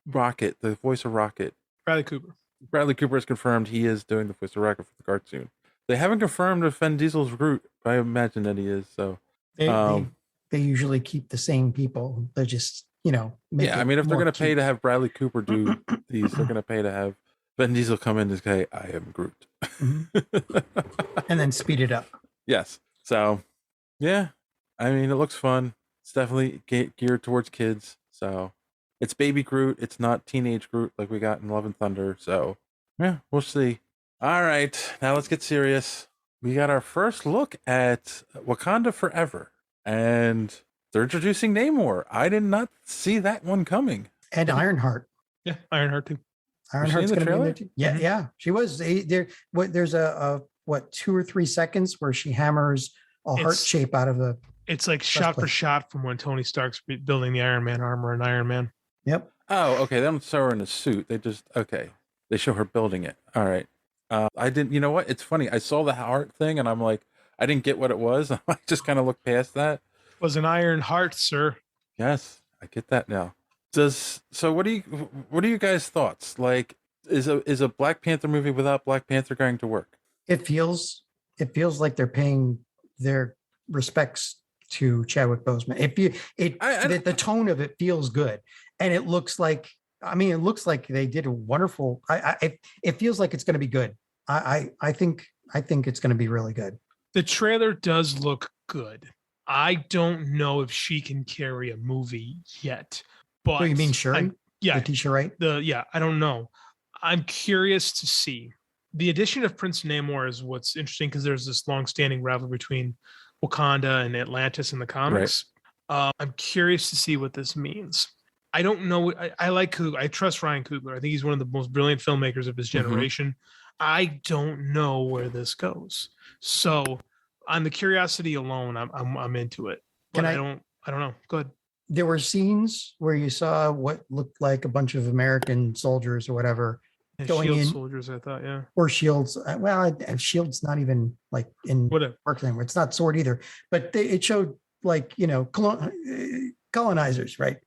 Rocket, the voice of Rocket, Bradley Cooper has confirmed he is doing the voice of Rocket for the cartoon. They haven't confirmed if Vin Diesel's Groot. I imagine that he is. So They usually keep the same people. They're just, make yeah, I it mean, if they're more going to pay cute. to have Bradley Cooper do these, they're going to pay to have Vin Diesel come in and say, I am Groot. and then speed it up. Yes. So, yeah. I mean, it looks fun. It's definitely geared towards kids. So, it's baby Groot. It's not teenage Groot like we got in Love and Thunder. So, yeah, we'll see. All right. Now let's get serious. We got our first look at Wakanda Forever. And they're introducing Namor. I did not see that one coming. And Ironheart. Yeah, Ironheart too. Ironheart's going to be in there too. Yeah, Mhm. yeah, she was. There's a 2 or 3 seconds where she hammers a heart It's- shape out of the. It's like shot for breastplate. shot from when Tony Stark's building the Iron Man armor in Iron Man. Yep. Oh, okay. They don't show her in a suit. They show her building it. All right. I didn't. You know what? It's funny. I saw the heart thing, and I'm like, I didn't get what it was. I just kind of looked past that. Was an Iron Heart, sir. Yes, I get that now. What are you guys' thoughts? Like, is a Black Panther movie without Black Panther going to work? It feels like they're paying their respects to Chadwick Boseman. The tone of it feels good, and it looks like. I mean, it looks like they did a wonderful. It feels like it's going to be good. I think it's going to be really good. The trailer does look good. I don't know if she can carry a movie yet. But Oh, you mean Shuri? Yeah, Letitia Wright. I don't know. I'm curious to see. The addition of Prince Namor is what's interesting because there's this long-standing rivalry between Wakanda and Atlantis in the comics. Right. I'm curious to see what this means. I don't know. I like Coogler. I trust Ryan Coogler. I think he's one of the most brilliant filmmakers of his generation. Mm-hmm. I don't know where this goes. So, on the curiosity alone, I'm into it. But I don't know. Go ahead. There were scenes where you saw what looked like a bunch of American soldiers or whatever going Shield in. Soldiers, I thought, yeah. Or shields. Well, Shield's not even like in whatever. Work anymore. It's not sword either. But it showed like colonizers, right?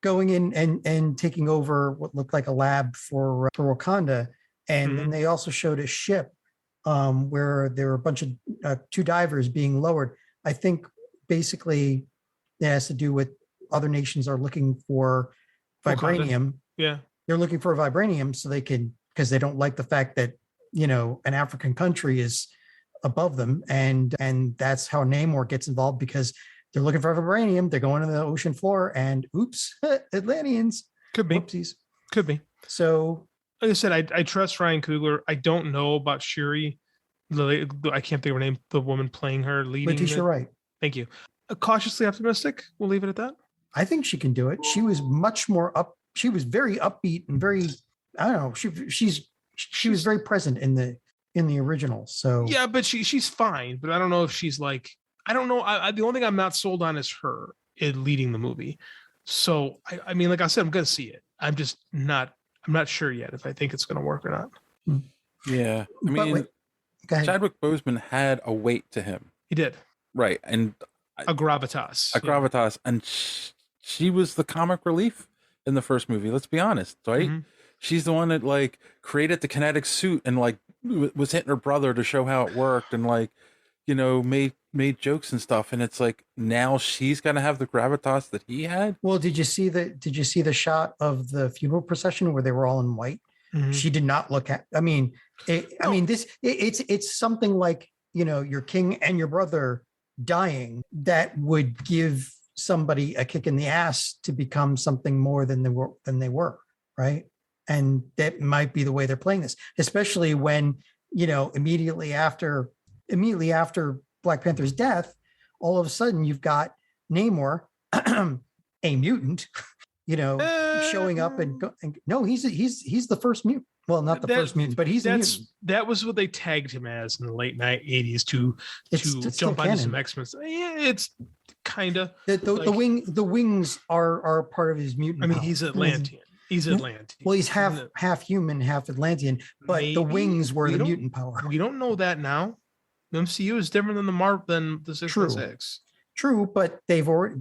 Going in and taking over what looked like a lab for Wakanda. And then they also showed a ship where there were a bunch of 2 divers being lowered. I think basically it has to do with other nations are looking for vibranium. Wakanda. Yeah. They're looking for vibranium so they can, because they don't like the fact that, an African country is above them. And that's how Namor gets involved because they're looking for vibranium. They're going to the ocean floor and oops, Atlanteans. Could be. Whoopsies. Could be. So, like I said, I trust Ryan Coogler. I don't know about Shuri. I can't think of her name. The woman playing her, leading. Letitia Wright. Thank you. Cautiously optimistic. We'll leave it at that. I think she can do it. She was much more up. She was very upbeat and very. I don't know. She was very present in the original. So yeah, but she's fine. But I don't know if she's like. I don't know. The only thing I'm not sold on is her in leading the movie. So I mean, like I said, I'm gonna see it. I'm just not. I'm not sure yet if I think it's gonna work or not. Yeah, I mean, Chadwick Boseman had a weight to him. He did. Right, and a gravitas. Gravitas, and she was the comic relief in the first movie. Let's be honest, right? Mm-hmm. She's the one that like created the kinetic suit and like was hitting her brother to show how it worked and like made jokes and stuff. And it's like now she's gonna have the gravitas that he had. Well, did you see the shot of the funeral procession where they were all in white? Mm-hmm. She did not look at. I mean, it's something like your king and your brother dying that would give somebody a kick in the ass to become something more than they were, right? And that might be the way they're playing this, especially when immediately after Black Panther's death, all of a sudden you've got Namor, a mutant, showing up and no, he's the first mutant. Well, not the first mutant, but he's a mutant. That was what they tagged him as in the late 80s to jump onto some X-Men. Yeah, it's kind of the wings are part of his mutant. I mean, he's Atlantean. He's Atlantean. Well, he's half human, half Atlantean, but the wings were the mutant power. We don't know that now. The MCU is different than the 616. True, but they've already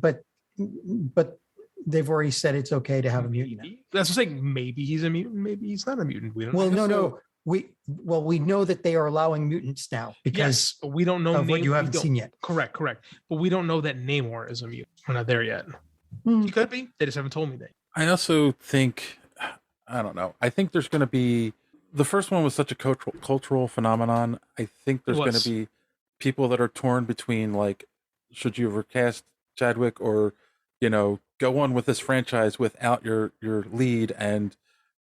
said it's okay to have a mutant. That's what I'm saying. Maybe he's a mutant. Maybe he's not a mutant. We don't. Well, no. We know that they are allowing mutants now because but we don't know of what you haven't seen yet. Correct. But we don't know that Namor is a mutant. We're not there yet. He could be. They just haven't told me that. I also think, I don't know. I think there's going to be, the first one was such a cultural phenomenon. I think there's going to be people that are torn between like, should you recast Chadwick or, go on with this franchise without your lead and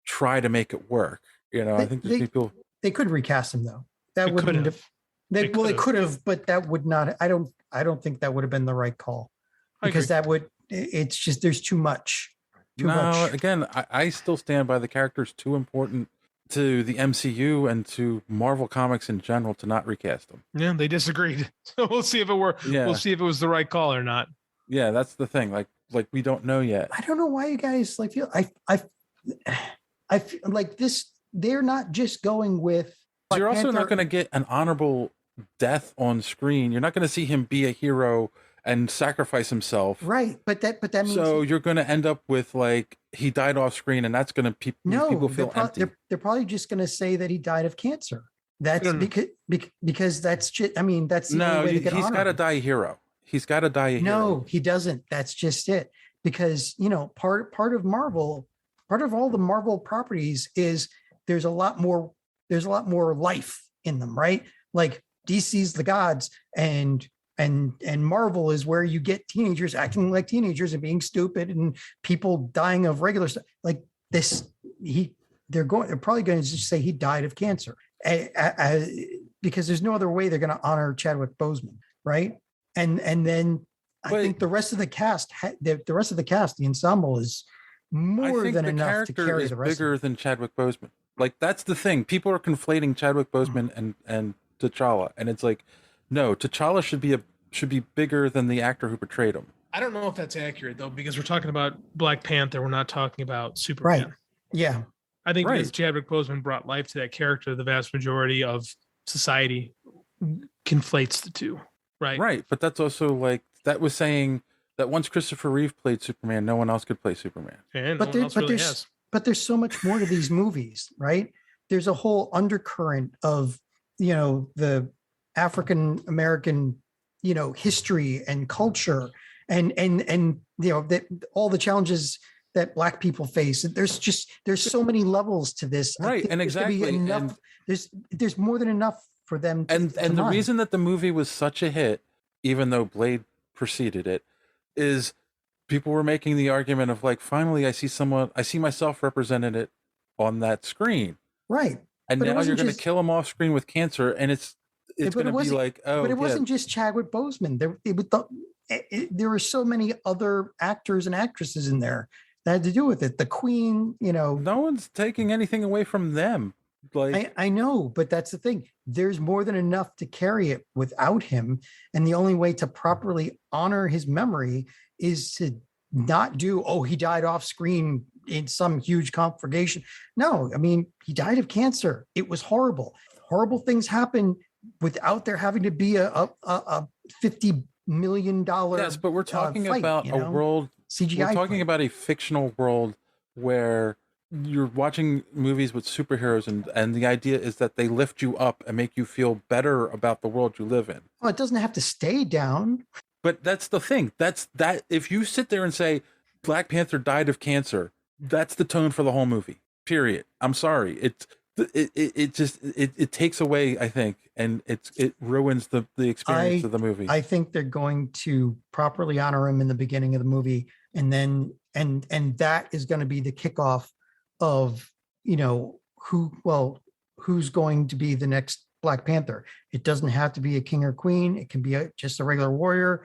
try to make it work. I think there's people. They could recast him though. That wouldn't have. They could have, but that would not. I don't think that would have been the right call. because it's just there's too much. Again, I still stand by the character's too important to the MCU and to Marvel Comics in general to not recast them. Yeah, they disagreed. So we'll see if we'll see if it was the right call or not. Yeah, that's the thing. Like we don't know yet. I don't know why you guys feel I feel like this. They're not just going with. So you're also not going to get an honorable death on screen. You're not going to see him be a hero and sacrifice himself. Right, but that means so you're going to end up with like he died off screen, and that's going to make people feel empty. They're probably just going to say that he died of cancer. That's because that's just. I mean, that's the only way he's got to die a hero. He's got to die a hero. No, he doesn't. That's just it. Because part of Marvel, part of all the Marvel properties is there's a lot more life in them, right? Like DC's the gods and Marvel is where you get teenagers acting like teenagers and being stupid and people dying of regular stuff like this. They're probably going to just say he died of cancer because there's no other way they're going to honor Chadwick Boseman, right? And then I think the rest of the cast, the ensemble is more than enough to carry the rest. Bigger than Chadwick Boseman. Like that's the thing. People are conflating Chadwick Boseman and T'Challa, and it's like, no, T'Challa should be bigger than the actor who portrayed him. I don't know if that's accurate though, because we're talking about Black Panther. We're not talking about Superman. Right. Yeah. I think because Chadwick Boseman brought life to that character, the vast majority of society conflates the two. Right. Right. But that's also like that was saying that once Christopher Reeve played Superman, no one else could play Superman. And but there's so much more to these movies, right? There's a whole undercurrent of, the African American, history and culture and that all the challenges that Black people face. There's so many levels to this. Right. And exactly. Enough, there's more than enough for them. And the reason that the movie was such a hit, even though Blade preceded it, is people were making the argument of like, finally, I see myself represented it on that screen. Right. And now you're going to kill him off screen with cancer. And it's going to be like, oh, but it wasn't just Chadwick Boseman. There were so many other actors and actresses in there that had to do with it. The Queen, no one's taking anything away from them. Like I know, but that's the thing. There's more than enough to carry it without him. And the only way to properly honor his memory is to not do, he died off screen in some huge conflagration. No, I mean, he died of cancer. It was horrible. Horrible things happen without there having to be a $50 million. Yes, but we're talking about a world. CGI. We're talking about a fictional world where you're watching movies with superheroes and the idea is that they lift you up and make you feel better about the world you live in. Well, it doesn't have to stay down. But that's the thing. That's that. If you sit there and say Black Panther died of cancer, that's the tone for the whole movie. Period. I'm sorry. It takes away, I think, and it ruins the experience of the movie. I think they're going to properly honor him in the beginning of the movie, and then and that is going to be the kickoff of who's going to be the next Black Panther. It doesn't have to be a king or queen. It can be just a regular warrior.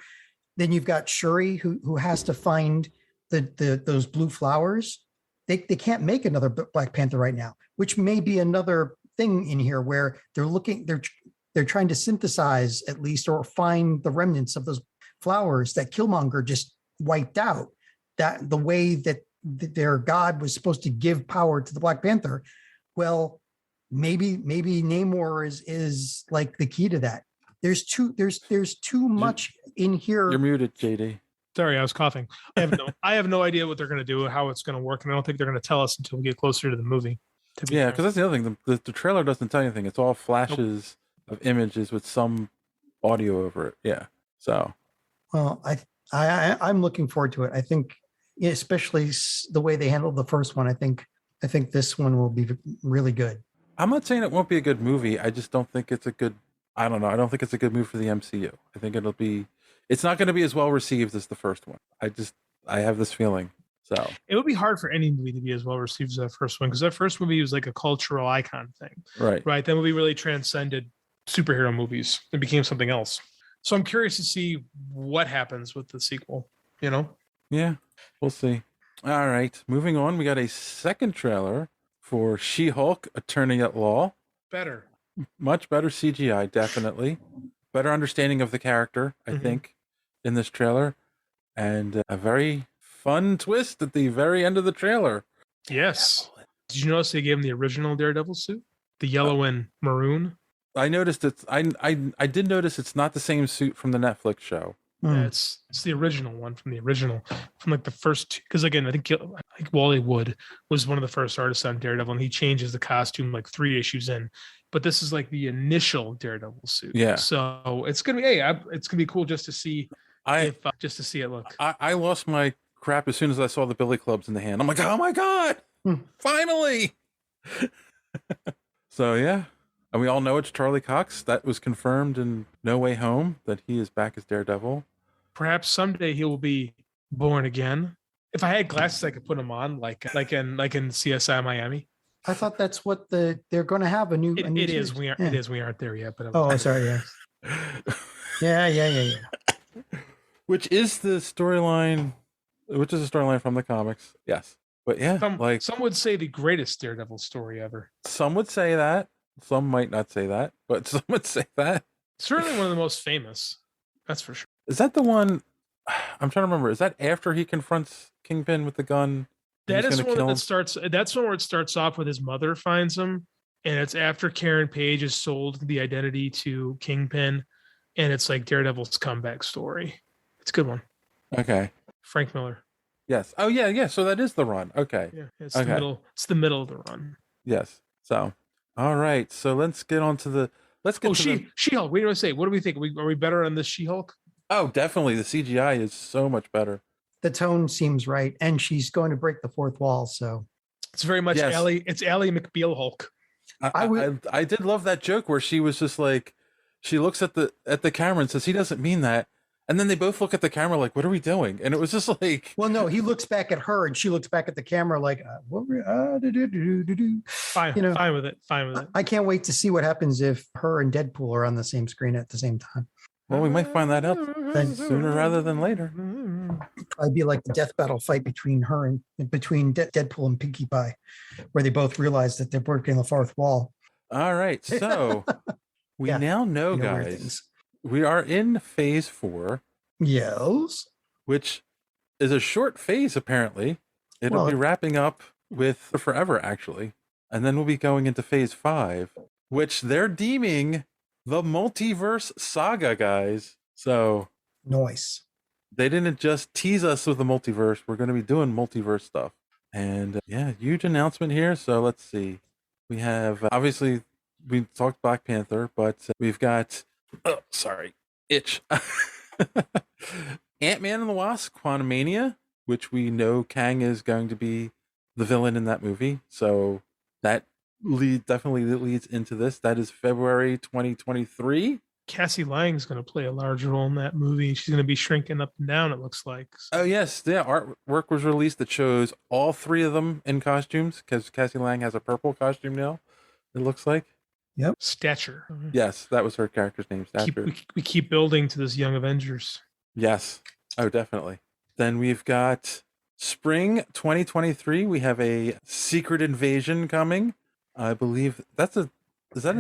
Then you've got Shuri who has to find those blue flowers. They can't make another Black Panther right now, which may be another thing in here where they're trying to synthesize at least or find the remnants of those flowers that Killmonger just wiped out. That the way that their god was supposed to give power to the Black Panther. Well, maybe Namor is like the key to that. There's too much in here. You're muted, JD. Sorry, I was coughing. I have no idea what they're going to do, how it's going to work, and I don't think they're going to tell us until we get closer to the movie. Yeah, because that's the other thing. The trailer doesn't tell you anything. It's all flashes of images with some audio over it. Yeah. So. Well, I'm looking forward to it. I think, especially the way they handled the first one. I think this one will be really good. I'm not saying it won't be a good movie. I just don't think it's a good. I don't know. I don't think it's a good move for the MCU. I think it's not going to be as well received as the first one. I have this feeling. So it would be hard for any movie to be as well received as that first one, because that first movie was like a cultural icon thing. Right. Right. That movie really transcended superhero movies. It became something else. So I'm curious to see what happens with the sequel. You know. Yeah, we'll see. All right, moving on. We got a second trailer for She-Hulk: Attorney at Law. Better. Much better CGI, definitely. Better understanding of the character, I think, in this trailer, and a very fun twist at the very end of the trailer. Yes. Did you notice they gave him the original Daredevil suit, the yellow and maroon? I noticed it's. I did notice it's not the same suit from the Netflix show. Yeah, it's the original one from like the first, because again, I think Wally Wood was one of the first artists on Daredevil, and he changes the costume like 3 issues in. But this is like the initial Daredevil suit. Yeah. So it's gonna be it's gonna be cool just to see just to see it look. I lost my crap as soon as I saw the billy clubs in the hand. I'm like, oh my god, finally! So yeah. And we all know it's Charlie Cox. That was confirmed in No Way Home that he is back as Daredevil. Perhaps someday he will be born again. If I had glasses, I could put them on, like in CSI Miami. I thought that's what they're going to have a new. It is. We aren't there yet. But oh, sorry. Yeah. yeah. Which is the storyline? Which is a storyline from the comics? Yes, but yeah, some would say the greatest Daredevil story ever. Some would say that. Some might not say that, but some would say that. Certainly one of the most famous. That's for sure. Is that the one? I'm trying to remember. Is that after he confronts Kingpin with the gun? That is one that starts. That's one where it starts off with his mother finds him, and it's after Karen Page has sold the identity to Kingpin, and it's like Daredevil's comeback story. It's a good one. Okay. Frank Miller. Yes. Oh yeah. So that is the run. Okay. Yeah. It's the middle. It's the middle of the run. Yes. So. All right, so let's get on to the. She-Hulk. What do you say? What do we think? Are we better on this She-Hulk? Oh, definitely. The CGI is so much better. The tone seems right, and she's going to break the fourth wall. So it's very much Ally. It's Ally McBeal Hulk. I did love that joke where she was just like, she looks at the camera and says he doesn't mean that, and then they both look at the camera like, what are we doing? And it was just like, well, no, he looks back at her and she looks back at the camera like, what were fine, you know, fine with it. I can't wait to see what happens if her and Deadpool are on the same screen at the same time. Well, we might find that out sooner rather than later. I'd be like the death battle fight between her and between Deadpool and Pinkie Pie, where they both realize that they're breaking the fourth wall. All right, so we now know, guys. We are in phase 4. Yes. Which is a short phase, apparently. It'll be wrapping up with Forever, actually. And then we'll be going into phase 5, which they're deeming the multiverse saga, guys. So nice. They didn't just tease us with the multiverse. We're going to be doing multiverse stuff. And huge announcement here. So let's see. We have, obviously, we talked Black Panther, but we've got... Oh, sorry. Itch. Ant-Man and the Wasp, Quantumania, which we know Kang is going to be the villain in that movie. So that definitely leads into this. That is February 2023. Cassie Lang's going to play a large role in that movie. She's going to be shrinking up and down, it looks like. Oh, yes. Yeah, artwork was released that shows all 3 of them in costumes, because Cassie Lang has a purple costume now, it looks like. Yep. Stature. Yes, that was her character's name, Stature. We keep building to this Young Avengers. Yes. Oh, definitely. Then we've got spring 2023. We have a Secret Invasion coming. I believe is that a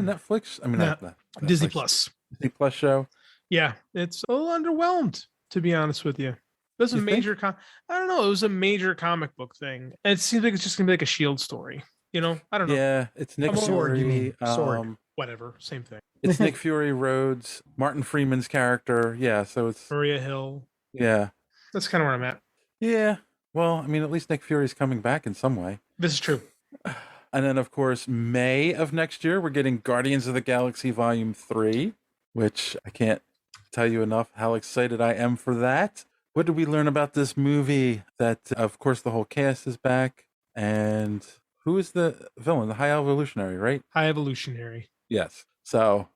Netflix? I mean, not Disney Plus. Disney Plus show. Yeah, it's a little underwhelmed, to be honest with you. It was a major I don't know. It was a major comic book thing. And it seems like it's just gonna be like a Shield story. You know, I don't know. Yeah, it's Nick Fury. Sword. Whatever, same thing. It's Nick Fury, Rhodes, Martin Freeman's character. Yeah, so it's Maria Hill. Yeah. That's kind of where I'm at. Yeah. Well, I mean, at least Nick Fury's coming back in some way. This is true. And then, of course, May of next year, we're getting Guardians of the Galaxy Volume 3, which I can't tell you enough how excited I am for that. What did we learn about this movie? That, of course, the whole cast is back. And who is the villain? The High Evolutionary, right? High Evolutionary. Yes. So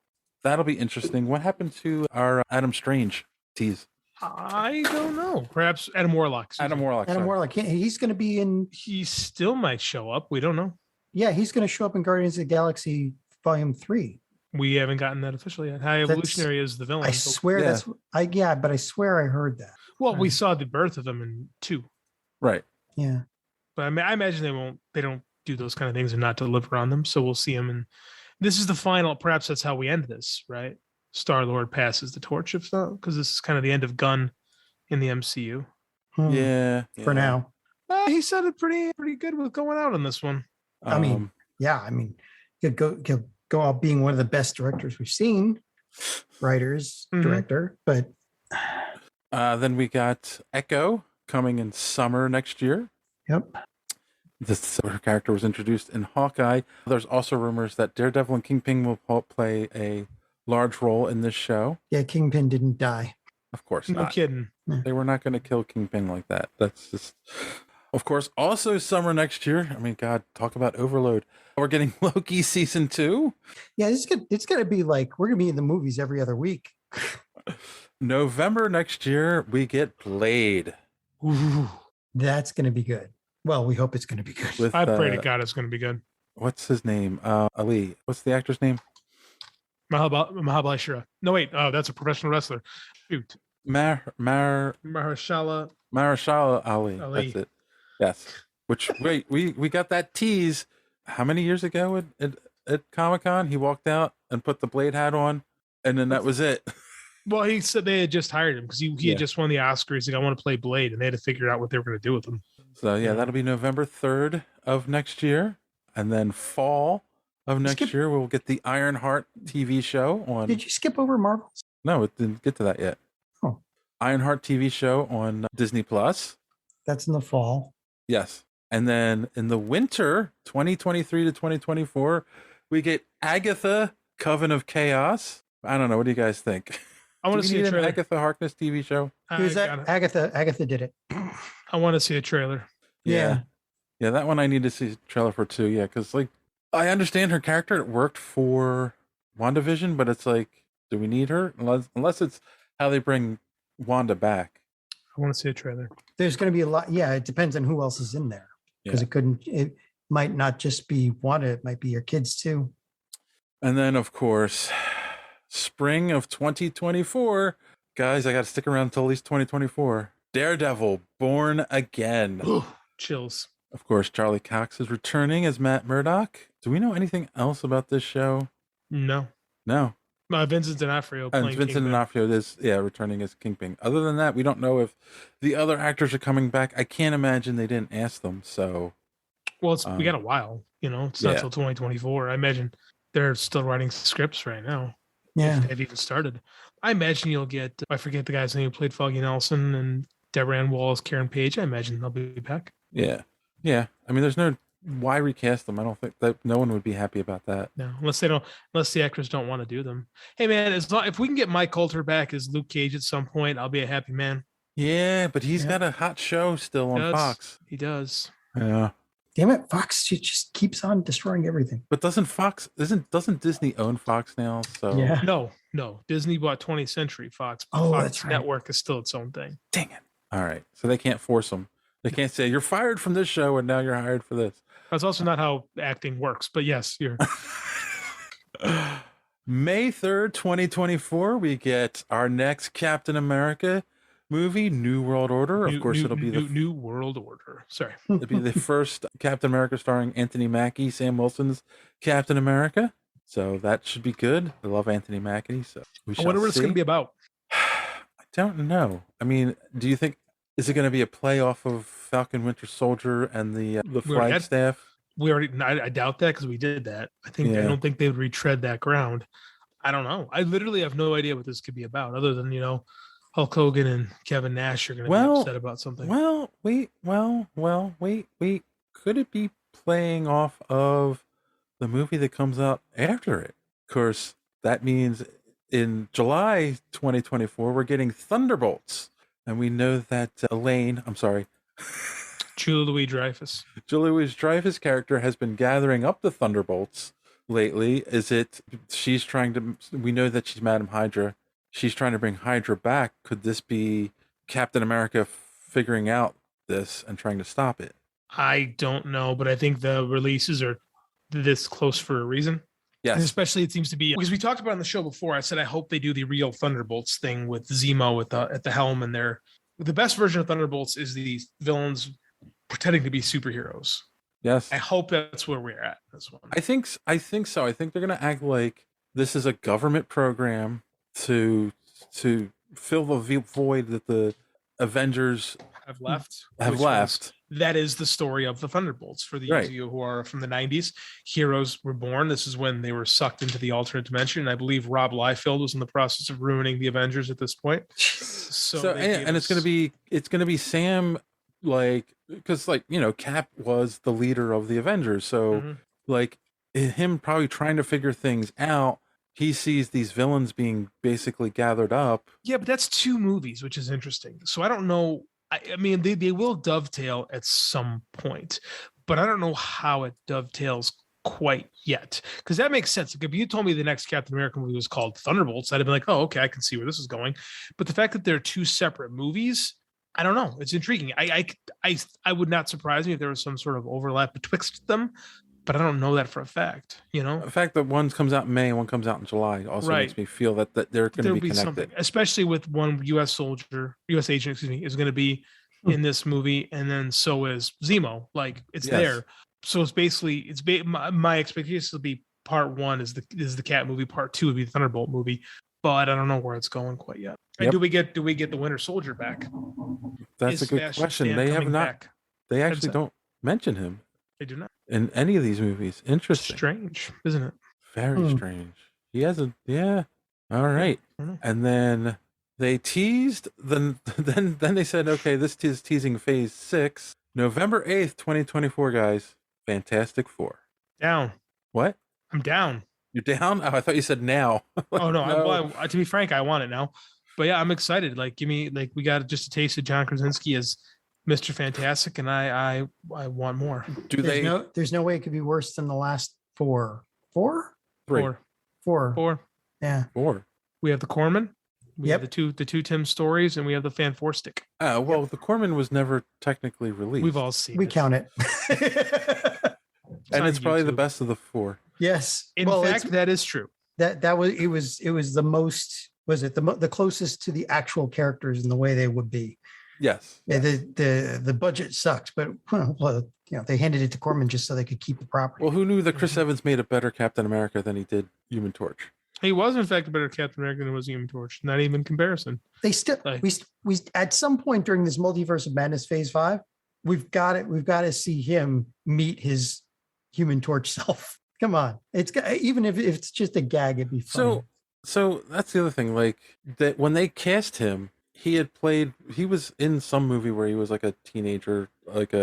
that'll be interesting. What happened to our Adam Strange tease? I don't know. Perhaps Adam Warlock. Adam Warlock. He's going to be in. He still might show up. We don't know. Yeah, he's going to show up in Guardians of the Galaxy Volume 3. We haven't gotten that officially yet. High Evolutionary is the villain. I swear but I swear I heard that. Well, we saw the birth of him in 2. Right. Yeah. But I mean, I imagine they don't do those kind of things and not deliver on them. So we'll see him. And this is the final. Perhaps that's how we end this, right? Star-Lord passes the torch, if not, because this is kind of the end of Gunn in the MCU. Yeah. For now. He sounded pretty good with going out on this one. I mean, he'll go out being one of the best directors we've seen, writers, director. But then we got Echo coming in summer next year. Yep. This character was introduced in Hawkeye. There's also rumors that Daredevil and Kingpin will play a large role in this show. Yeah, Kingpin didn't die. Of course not. No kidding. They were not going to kill Kingpin like that. That's just... Of course, also summer next year. I mean, God, talk about overload. We're getting Loki season 2. Yeah, it's going to be like, we're going to be in the movies every other week. November next year, we get Blade. Ooh, that's going to be good. Well, we hope it's going to be good. I pray to God it's going to be good. What's his name? Ali. What's the actor's name? Mahabali. No, wait. Oh, that's a professional wrestler. Shoot. Mahershala Ali. That's it. Yes. Which, wait, we got that tease how many years ago at Comic-Con? He walked out and put the Blade hat on, and then that was it. Well, he said they had just hired him because he had just won the Oscar. He's like, I want to play Blade, and they had to figure out what they were going to do with him. So, yeah, that'll be November 3rd of next year. And then fall of next year, we'll get the Ironheart TV show on... Did you skip over Marvels? No, it didn't get to that yet. Oh. Ironheart TV show on Disney+. Plus. That's in the fall. Yes. And then in the winter, 2023 to 2024, we get Agatha, Coven of Chaos. I don't know. What do you guys think? I want to see a trailer. An Agatha Harkness TV show. Who's that? Agatha did it. I want to see a trailer. Yeah, that one I need to see a trailer for too. Yeah, because like I understand her character. It worked for WandaVision, but it's like, do we need her? Unless it's how they bring Wanda back. I want to see a trailer. There's going to be a lot. Yeah, it depends on who else is in there. Because it might not just be Wanda. It might be your kids too. And then, of course, spring of 2024. Guys, I got to stick around until at least 2024. Daredevil, Born Again. Ooh, chills. Of course, Charlie Cox is returning as Matt Murdock. Do we know anything else about this show? No. Vincent D'Onofrio playing Vincent D'Onofrio is returning as Kingpin. Other than that, we don't know if the other actors are coming back. I can't imagine they didn't ask them. So, well, we got a while. It's not till 2024. I imagine they're still writing scripts right now. Yeah, if they've even started. I imagine you'll get. I forget the guy's name who played Foggy Nelson and Deborah Ann Wallace, Karen Page. I imagine they'll be back. Yeah. I mean, there's no. Why recast them? I don't think that no one would be happy about that. No, unless the actors don't want to do them. Hey man, if we can get Mike Coulter back as Luke Cage at some point, I'll be a happy man. Yeah, but he's got a hot show still on Fox. He does. Yeah. Damn it, Fox just keeps on destroying everything. But doesn't Disney own Fox now? So yeah. No. Disney bought 20th Century Fox. Oh, Fox that's right. Network is still its own thing. Dang it. All right. So they can't force them. They can't say you're fired from this show and now you're hired for this. That's also not how acting works, but yes, you're. May 3rd, 2024, we get our next Captain America movie, New World Order. Of course, it'll be the New World Order. Sorry. It'll be the first Captain America starring Anthony Mackie, Sam Wilson's Captain America. So that should be good. I love Anthony Mackie. So I wonder what it's going to be about. I don't know. I mean, do you think, is it going to be a play off of Falcon Winter Soldier and the Flagstaff? I doubt that because we did that. I don't think they would retread that ground. I don't know. I literally have no idea what this could be about, other than Hulk Hogan and Kevin Nash are going to be upset about something. Wait. Could it be playing off of the movie that comes out after it? Of course, that means in July 2024 we're getting Thunderbolts. And we know that Julia Louis-Dreyfus' character has been gathering up the Thunderbolts lately. We know that she's Madam Hydra. She's trying to bring Hydra back. Could this be Captain America figuring out this and trying to stop it? I don't know, but I think the releases are this close for a reason. Yes. And especially it seems to be, because we talked about on the show before, I said I hope they do the real Thunderbolts thing with Zemo at the helm and they're the best version of Thunderbolts is these villains pretending to be superheroes. Yes. I hope that's where we're at. This one. I think so. I think they're going to act like this is a government program to fill the void that the Avengers have left. That is the story of the Thunderbolts. For the of you who are from the 90s, heroes were born. This is when they were sucked into the alternate dimension. And I believe Rob Liefeld was in the process of ruining the Avengers at this point. So and it's going to be Sam, like, because, like, you know, Cap was the leader of the Avengers. So like him probably trying to figure things out. He sees these villains being basically gathered up. Yeah, but that's 2 movies, which is interesting. So I don't know. I mean, they will dovetail at some point, but I don't know how it dovetails quite yet. Because that makes sense. Like, if you told me the next Captain America movie was called Thunderbolts, I'd have been like, oh, okay, I can see where this is going. But the fact that they're 2 separate movies, I don't know. It's intriguing. I would not surprise me if there was some sort of overlap betwixt them. But I don't know that for a fact, you know? The fact that one comes out in May and one comes out in July also makes me feel that they're going to be connected. Something, especially with one U.S. agent, is going to be in this movie, and then so is Zemo. Like, it's there. So it's basically, my expectations will be part 1 is the Cat movie, part 2 would be the Thunderbolt movie, but I don't know where it's going quite yet. And do we get the Winter Soldier back? That's a good question. They have not. Back? They actually don't mention him. They do not in any of these movies. Interesting. Strange, isn't it? Very strange. He hasn't. Yeah. All right. And then they teased. Then they said, okay, this is teasing Phase 6, November 8th, 2024. Guys, Fantastic Four. Down. What? I'm down. You're down? Oh, I thought you said now. Oh no. No. To be frank, I want it now. But yeah, I'm excited. Like, give me, like, we got just a taste of John Krasinski as Mr. Fantastic, and I want more. There's no way it could be worse than the last 4. 4? 3. 4. Yeah. 4. We have the Corman. We have the two Tim stories, and we have the Fan Four Stick. Well, the Corman was never technically released. We've all seen we count it. And it's probably the best of the 4. Yes. In fact, that is true. That was the most, was it the closest to the actual characters in the way they would be. Yes. Yeah, the budget sucked, but well, you know, they handed it to Corman just so they could keep the property. Well, who knew that Chris Evans made a better Captain America than he did Human Torch? He was, in fact, a better Captain America than was Human Torch. Not even comparison. They still we at some point during this Multiverse of Madness Phase 5, we've got to see him meet his Human Torch self. Come on, even if it's just a gag, it'd be fun. So that's the other thing. Like, that when they cast him, he was in some movie where he was like a teenager, like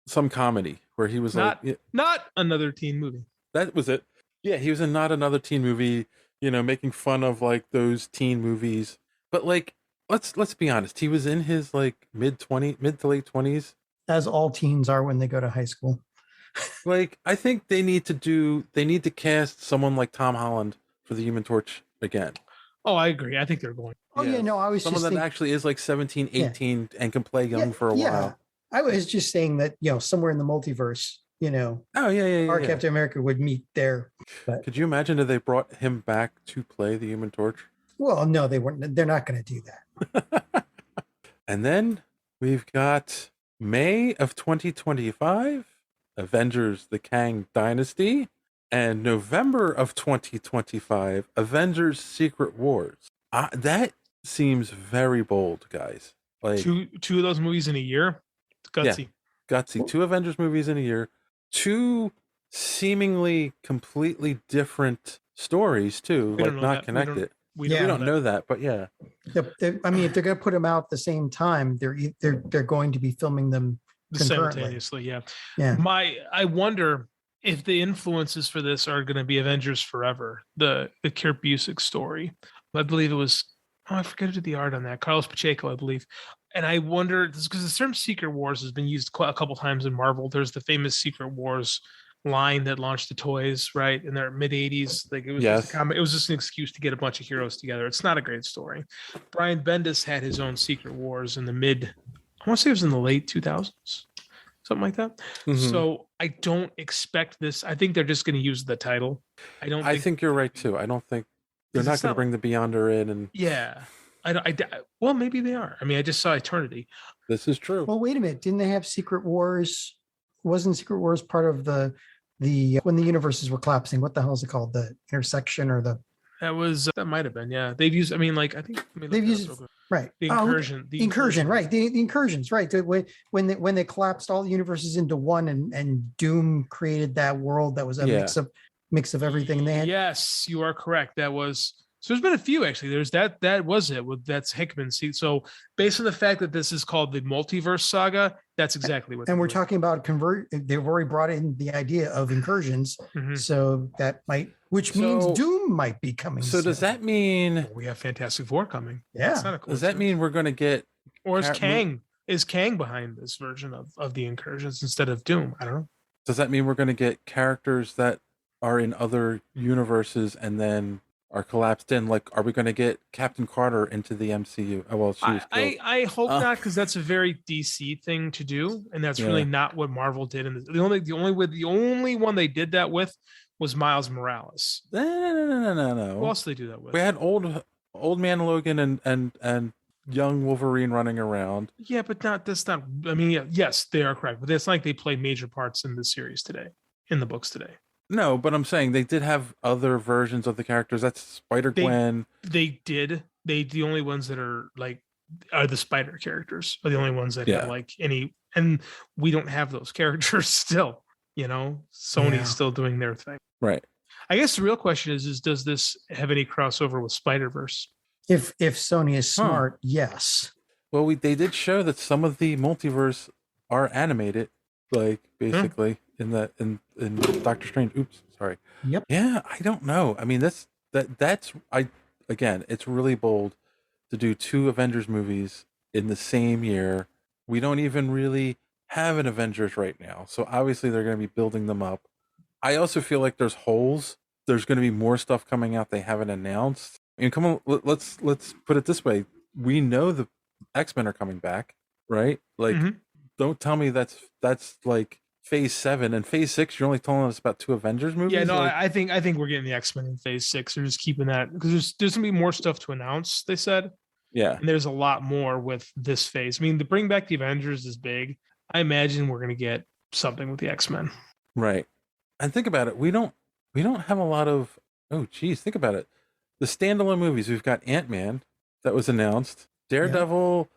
some comedy where he was not another teen movie. That was it. Yeah, he was in Not Another Teen Movie, you know, making fun of like those teen movies. But like, let's be honest, he was in his like mid to late 20s. As all teens are when they go to high school. Like, I think they need to cast someone like Tom Holland for the Human Torch again. Oh, I agree. I think they're going. Oh yeah, no, I was someone that actually is like 17, 18 and can play young for a while. I was just saying that, you know, somewhere in the multiverse, you know. Oh yeah. Our Captain America would meet there. But could you imagine if they brought him back to play the Human Torch? Well, no, they weren't. They're not going to do that. And then we've got May of 2025, Avengers: The Kang Dynasty, and November of 2025, Avengers: Secret Wars. That seems very bold, guys. Like two of those movies in a year. It's gutsy. Yeah, gutsy. 2 Avengers movies in a year. 2 seemingly completely different stories too, like not connected. We don't know that, but yeah. I mean, if they're going to put them out at the same time, they're going to be filming them simultaneously. Yeah. I wonder if the influences for this are going to be Avengers Forever, the Kurt Busiek story. I believe it was, I forget who did the art on that. Carlos Pacheco, I believe. And I wonder, because the term Secret Wars has been used a couple times in Marvel. There's the famous Secret Wars line that launched the toys, right? In their mid 80s. Like, it was it was just an excuse to get a bunch of heroes together. It's not a great story. Brian Bendis had his own Secret Wars in the I want to say it was in the late 2000s. Something like that. Mm-hmm. So I don't expect this. I think they're just going to use the title. I think you're right too. I don't think they're not going to bring the Beyonder in. And Well, maybe they are. I mean, I just saw Eternity. This is true. Well, wait a minute. Didn't they have Secret Wars? Wasn't Secret Wars part of the when the universes were collapsing? What the hell is it called? The intersection or the That might have been, yeah. They've used, I mean, like, I think they've used right. The Oh, incursion. right. The incursions, right. When they collapsed all the universes into one and Doom created that world that was a mix of everything. They had, yes, you are correct. That was so. There's been a few actually. There's that was it. That's Hickman. See, so based on the fact that this is called the multiverse saga, that's exactly what. And we're talking about They've already brought in the idea of incursions, so that which means Doom might be coming. So does that mean we have Fantastic Four coming? Yeah. Does that mean we're going to get, or is Kang behind this version of the incursions instead of Doom? I don't know. Does that mean we're going to get characters that are in other universes and then are collapsed in? Like, are we going to get Captain Carter into the MCU? Oh, well, she was killed. I hope not, because that's a very DC thing to do, and that's really not what Marvel did. The only one they did that with was Miles Morales. No. Who else did they do that with? We had old man Logan and young Wolverine running around. Yeah, but that's not. I mean, yes, they are correct, but it's like they play major parts in the series today, in the books today. No, but I'm saying they did have other versions of the characters. That's Spider-Gwen. They did. The only ones that are the Spider characters are the only ones that have any, and we don't have those characters still. Sony's still doing their thing. Right. I guess the real question is does this have any crossover with Spider-Verse? If Sony is smart, yes. Well, they did show that some of the multiverse are animated, basically in Doctor Strange. Oops, sorry. Yep. Yeah, I don't know. I mean, that's again, it's really bold to do 2 Avengers movies in the same year. We don't even really have an Avengers right now, so obviously they're going to be building them up. I also feel like there's holes. There's going to be more stuff coming out they haven't announced. I mean, come on, let's put it this way: we know the X-Men are coming back, right? Don't tell me that's like Phase 7 and Phase 6. You're only telling us about 2 Avengers movies. Yeah, no, I think we're getting the X-Men in Phase 6. They're just keeping that because there's going to be more stuff to announce. They said, and there's a lot more with this phase. I mean, to bring back the Avengers is big. I imagine we're going to get something with the X-Men. Right. And think about it. We don't have a lot of, think about it. The standalone movies, we've got Ant-Man that was announced, Daredevil,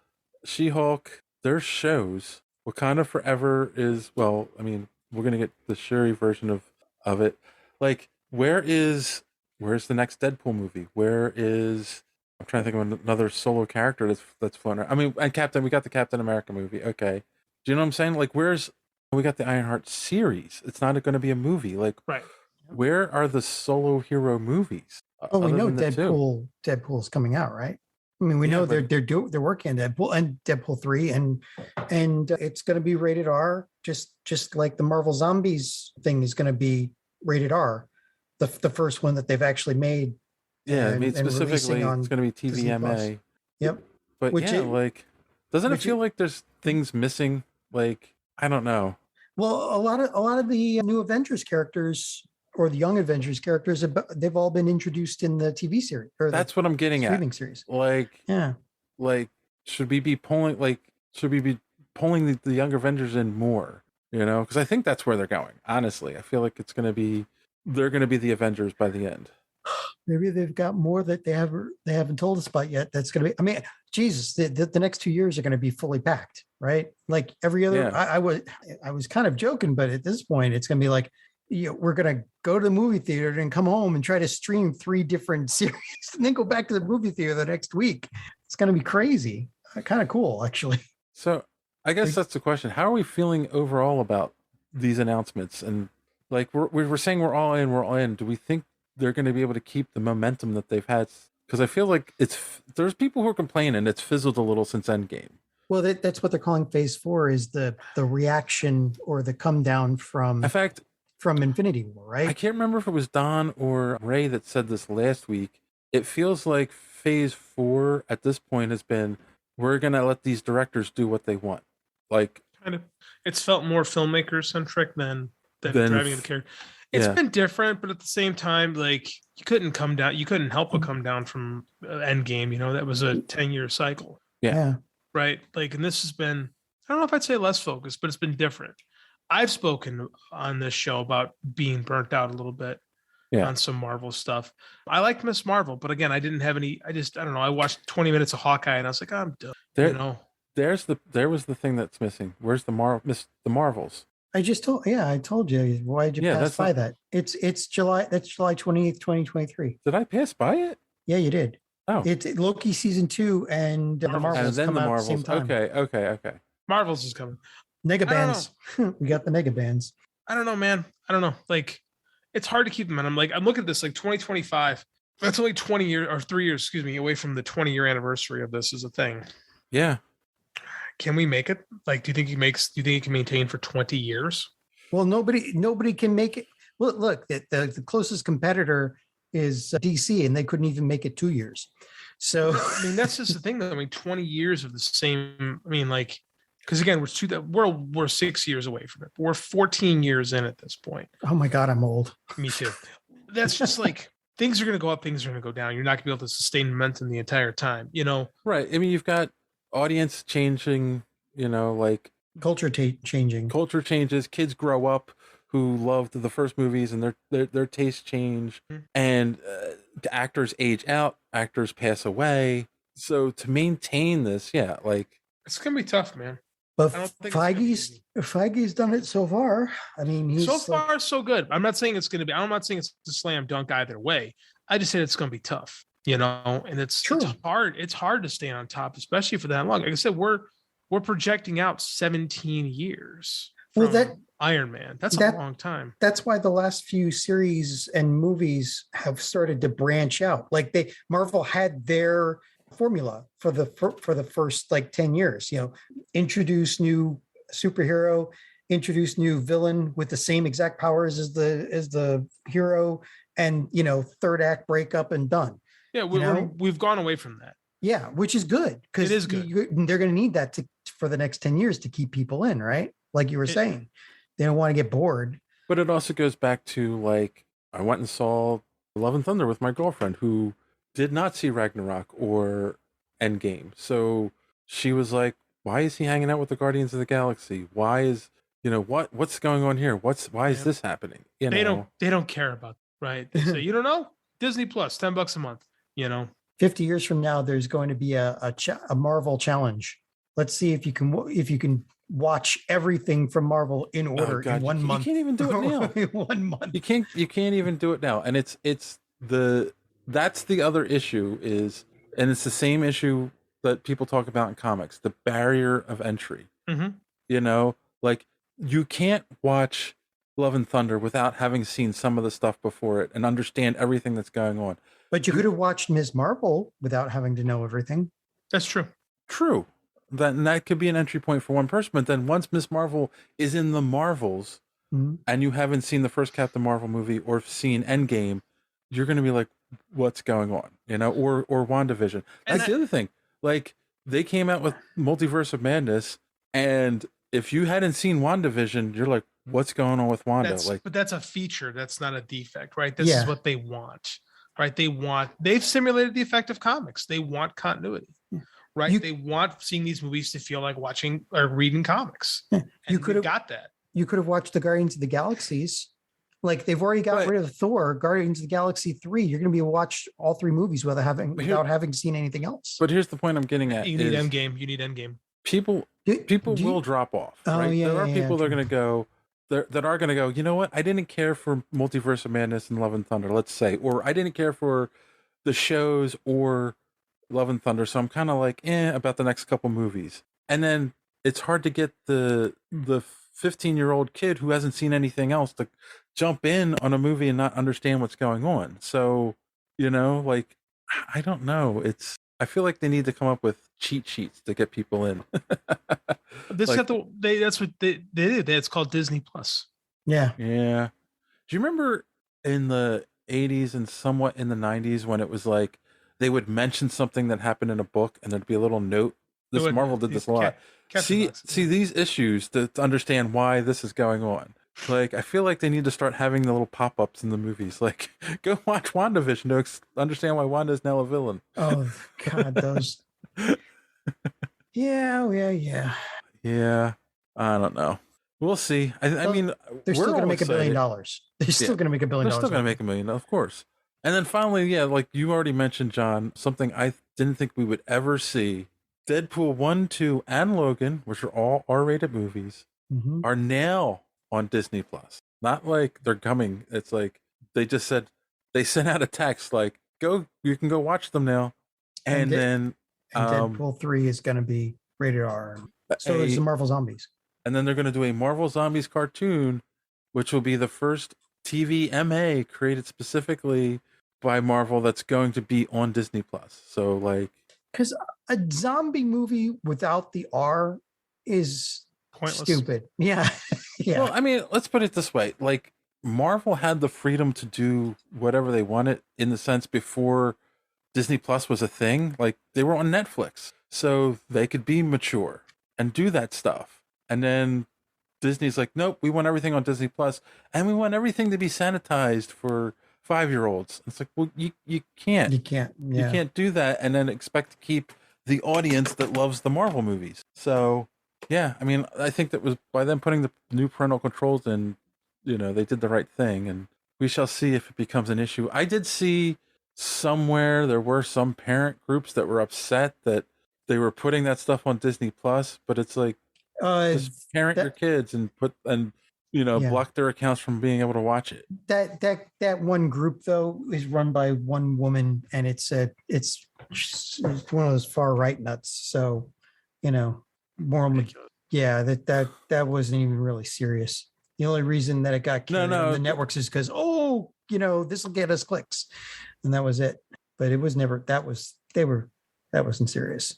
She-Hulk, there's shows. Wakanda Forever is, we're going to get the Shuri version of it. Where's the next Deadpool movie? I'm trying to think of another solo character that's flown around. I mean, and we got the Captain America movie. Okay. Do you know what I'm saying? We got the Ironheart series. It's not going to be a movie. Right. Where are the solo hero movies? We know Deadpool's coming out, right? I mean, we know they're working on Deadpool and Deadpool 3, and it's going to be rated R, just like the Marvel Zombies thing is going to be rated R, the first one that they've actually made. Yeah, made specifically. It's going to be TVMA. Yep. But doesn't it feel like there's things missing? I don't know. Well, a lot of the new Avengers characters or the young Avengers characters, they've all been introduced in the TV series. That's what I'm getting at. Streaming series. Should we be pulling the younger Avengers in more? Because I think that's where they're going. Honestly, I feel like they're going to be the Avengers by the end. Maybe they've got more that they haven't told us about yet. That's going to be. I mean, Jesus, the next 2 years are going to be fully packed, right? Like every other. Yeah. I was kind of joking, but at this point, it's going to be like, we're going to go to the movie theater and come home and try to stream 3 different series and then go back to the movie theater the next week. It's going to be crazy. Kind of cool, actually. So I guess that's the question. How are we feeling overall about these announcements? And we're saying we're all in. Do we think they're going to be able to keep the momentum that they've had? Because I feel like there's people who are complaining it's fizzled a little since Endgame. Well, that's what they're calling Phase 4 is the reaction or the come down from. In fact, from Infinity War, right? I can't remember if it was Don or Ray that said this last week. It feels like Phase 4 at this point has been, we're going to let these directors do what they want. Kind of. It's felt more filmmaker centric than driving the character. It's Yeah. been different, but at the same time, like you couldn't help but come down from Endgame. That was a 10-year cycle, Yeah. right? Like, and this has been, I don't know if I'd say less focused, but it's been different. I've spoken on this show about being burnt out a little bit on some Marvel stuff. I liked Miss Marvel, but again, I didn't have any. I don't know. I watched 20 minutes of Hawkeye, and I was like, I'm done. There was the thing that's missing. Where's the Marvels? I told you. Why'd you pass by that? It's July. That's July 28th, 2023. Did I pass by it? Yeah, you did. Oh, it's Loki season 2 and the Marvels and then come the out Marvels. at the same time. Okay. Marvels is coming. Mega bands. We got the mega bands. I don't know, man. I don't know. Like, it's hard to keep them. And I'm looking at this like 2025. That's only 20 years or 3 years, excuse me, away from the 20-year anniversary of this as a thing. Yeah. Can we make it? Like, do you think he can maintain for 20 years? Well, nobody can make it. Well, look, the closest competitor is DC, and they couldn't even make it 2 years. So I mean, that's just the thing, though. I mean, 20 years of the same. I mean, like, because again, we're 6 years away from it. We're 14 years in at this point. Oh my God, I'm old. Me too. That's just like things are going to go up, things are going to go down. You're not going to be able to sustain momentum the entire time. Right. I mean, you've got audience changing. Like culture changing. Culture changes. Kids grow up who loved the first movies, and their tastes change, and the actors age out. Actors pass away. So to maintain this, it's gonna be tough, man. But Feige's done it so far. I mean, he's so far so good. I'm not saying it's gonna be. I'm not saying it's a slam dunk either way. I just said it's gonna be tough, and it's true. It's hard. It's hard to stay on top, especially for that long. Like I said, we're projecting out 17 years. From Iron Man. That's a long time. That's why the last few series and movies have started to branch out. Like Marvel had their formula for the first 10 years. Introduce new superhero, introduce new villain with the same exact powers as the hero, and third act breakup and done. Yeah, we've gone away from that. Yeah, which is good because it is good. They're going to need that for the next 10 years to keep people in, right? Like you were saying, they don't want to get bored. But it also goes back to I went and saw Love and Thunder with my girlfriend who did not see Ragnarok or Endgame. So she was like, why is he hanging out with the Guardians of the Galaxy? Why is, what's going on here? Why is this happening? They don't care about it, right? They say, you don't know? Disney Plus, $10 a month, 50 years from now, there's going to be a Marvel challenge. Let's see if you can watch everything from Marvel in order in 1 month. You can't even do it now. In 1 month. You can't even do it now. And that's the other issue is, and it's the same issue that people talk about in comics, the barrier of entry. Mm-hmm. Like you can't watch Love and Thunder without having seen some of the stuff before it and understand everything that's going on. But you could have watched Ms. Marvel without having to know everything. That's true. True. That could be an entry point for one person. But then once Ms. Marvel is in the Marvels and you haven't seen the first Captain Marvel movie or seen Endgame, you're going to be like, what's going on? Or WandaVision. That's the other thing. Like they came out with Multiverse of Madness, and if you hadn't seen WandaVision, you're like, what's going on with Wanda? But that's a feature. That's not a defect, right? This is what they want, right? They've simulated the effect of comics. They want continuity, right? They want seeing these movies to feel like watching or reading comics. You could have got that. You could have watched the Guardians of the Galaxies. Like they've already got rid of Thor, Guardians of the Galaxy 3. You're going to be watch all three movies without having seen anything else. But here's the point I'm getting at. You need Endgame. People will drop off. Right? There are people that are going to go. That are going to go, you know what? I didn't care for Multiverse of Madness and Love and Thunder, let's say, or I didn't care for the shows or Love and Thunder, so I'm kind of like, about the next couple movies. And then it's hard to get the 15-year-old kid who hasn't seen anything else to jump in on a movie and not understand what's going on. So, I don't know. I feel like they need to come up with cheat sheets to get people in. That's what they did. It's called Disney Plus. Yeah. Yeah. Do you remember in the 80s and somewhat in the 90s when it was like they would mention something that happened in a book and there'd be a little note? Marvel did this a lot. See these issues to understand why this is going on. Like, I feel like they need to start having the little pop-ups in the movies. Like, go watch WandaVision to understand why Wanda is now a villain. Oh God, those. Yeah. Yeah, I don't know. We'll see. I mean, They're still going to make $1 billion. They're still Yeah. going to make $1 billion. They're still going to make $1 million, of course. And then finally, yeah, like you already mentioned, John, something I didn't think we would ever see. Deadpool 1, 2, and Logan, which are all R-rated movies, are now on Disney Plus. Not like they're coming. It's like they just said, they sent out a text like, go, you can go watch them now. And then Deadpool 3 is going to be rated R. So is the Marvel Zombies. And then they're going to do a Marvel Zombies cartoon, which will be the first TV MA created specifically by Marvel that's going to be on Disney Plus. So like, because a zombie movie without the R is pointless. Stupid. Yeah. Yeah. Well, I mean, let's put it this way. Like, Marvel had the freedom to do whatever they wanted in the sense before Disney Plus was a thing. Like, they were on Netflix, so they could be mature and do that stuff. And then Disney's like, nope, we want everything on Disney Plus, and we want everything to be sanitized for 5-year-olds. It's like, well, you can't. You can't. Yeah. You can't do that and then expect to keep the audience that loves the Marvel movies. So, yeah, I mean, I think that was by them putting the new parental controls in, you know, they did the right thing, and we shall see if it becomes an issue. I did see somewhere there were some parent groups that were upset that they were putting that stuff on Disney Plus, but it's like, just parent your kids and block their accounts from being able to watch it. That one group though is run by one woman, and it's one of those far right nuts. So, moral. Yeah, that wasn't even really serious. The only reason that it got carried on the networks is because this will get us clicks, and that was it. But it was never. That wasn't serious.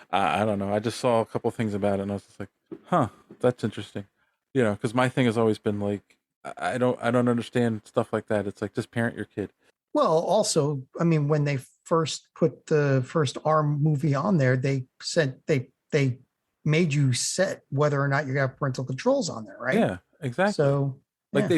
I don't know. I just saw a couple things about it, and I was just like, "Huh, that's interesting." Because my thing has always been like, I don't understand stuff like that. It's like, just parent your kid. Well, also, I mean, when they first put the first R movie on there, they said they made you set whether or not you have parental controls on there, right? Yeah, exactly. So, like,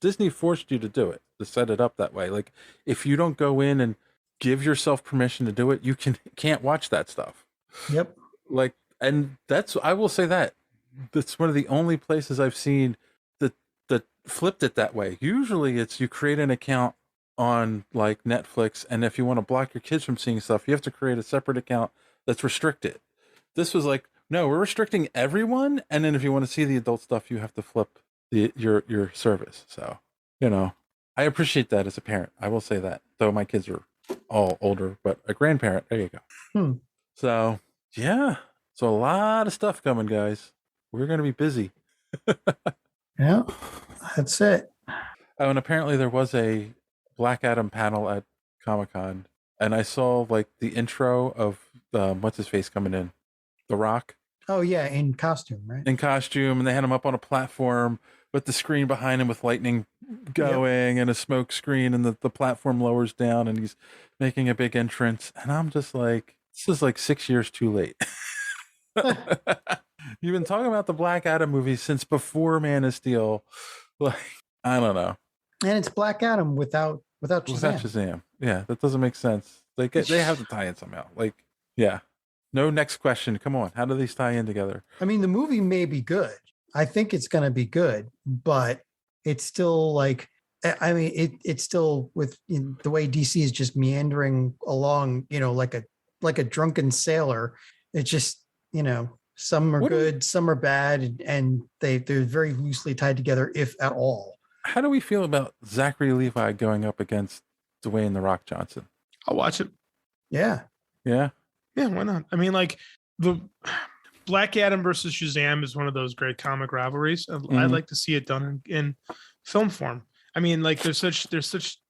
Disney forced you to do it, to set it up that way. Like, if you don't go in and give yourself permission to do it, you can't watch that stuff. Yep. Like, and I will say that's one of the only places I've seen that flipped it that way. Usually it's you create an account on like Netflix, and if you want to block your kids from seeing stuff, you have to create a separate account that's restricted. This was like, no, we're restricting everyone, and then if you want to see the adult stuff, you have to flip your service. So, I appreciate that as a parent. I will say that, though my kids are all older, but a grandparent, there you go. So, yeah. So a lot of stuff coming, guys. We're going to be busy. Yeah, that's it. Oh, and apparently there was a Black Adam panel at Comic-Con, and I saw like the intro of what's his face coming in, The Rock. Oh yeah, in costume, right? In costume, and they had him up on a platform with the screen behind him with lightning going and a smoke screen, and the platform lowers down, and he's making a big entrance, and I'm just like, this is like 6 years too late. You've been talking about the Black Adam movie since before Man of Steel. Like, I don't know. And it's Black Adam without Shazam. Without Shazam. Yeah, that doesn't make sense. They have to tie in somehow. Like, yeah. No, next question. Come on. How do these tie in together? I mean, the movie may be good. I think it's going to be good, but it's still like, I mean, it's still with the way DC is just meandering along, like a drunken sailor. It's just, some are good, some are bad, and they're very loosely tied together, if at all. How do we feel about Zachary Levi going up against Dwayne "The Rock" Johnson? I'll watch it. Yeah. Yeah. Yeah, why not? I mean, like, the Black Adam versus Shazam is one of those great comic rivalries. I'd like to see it done in film form. I mean, like, there's such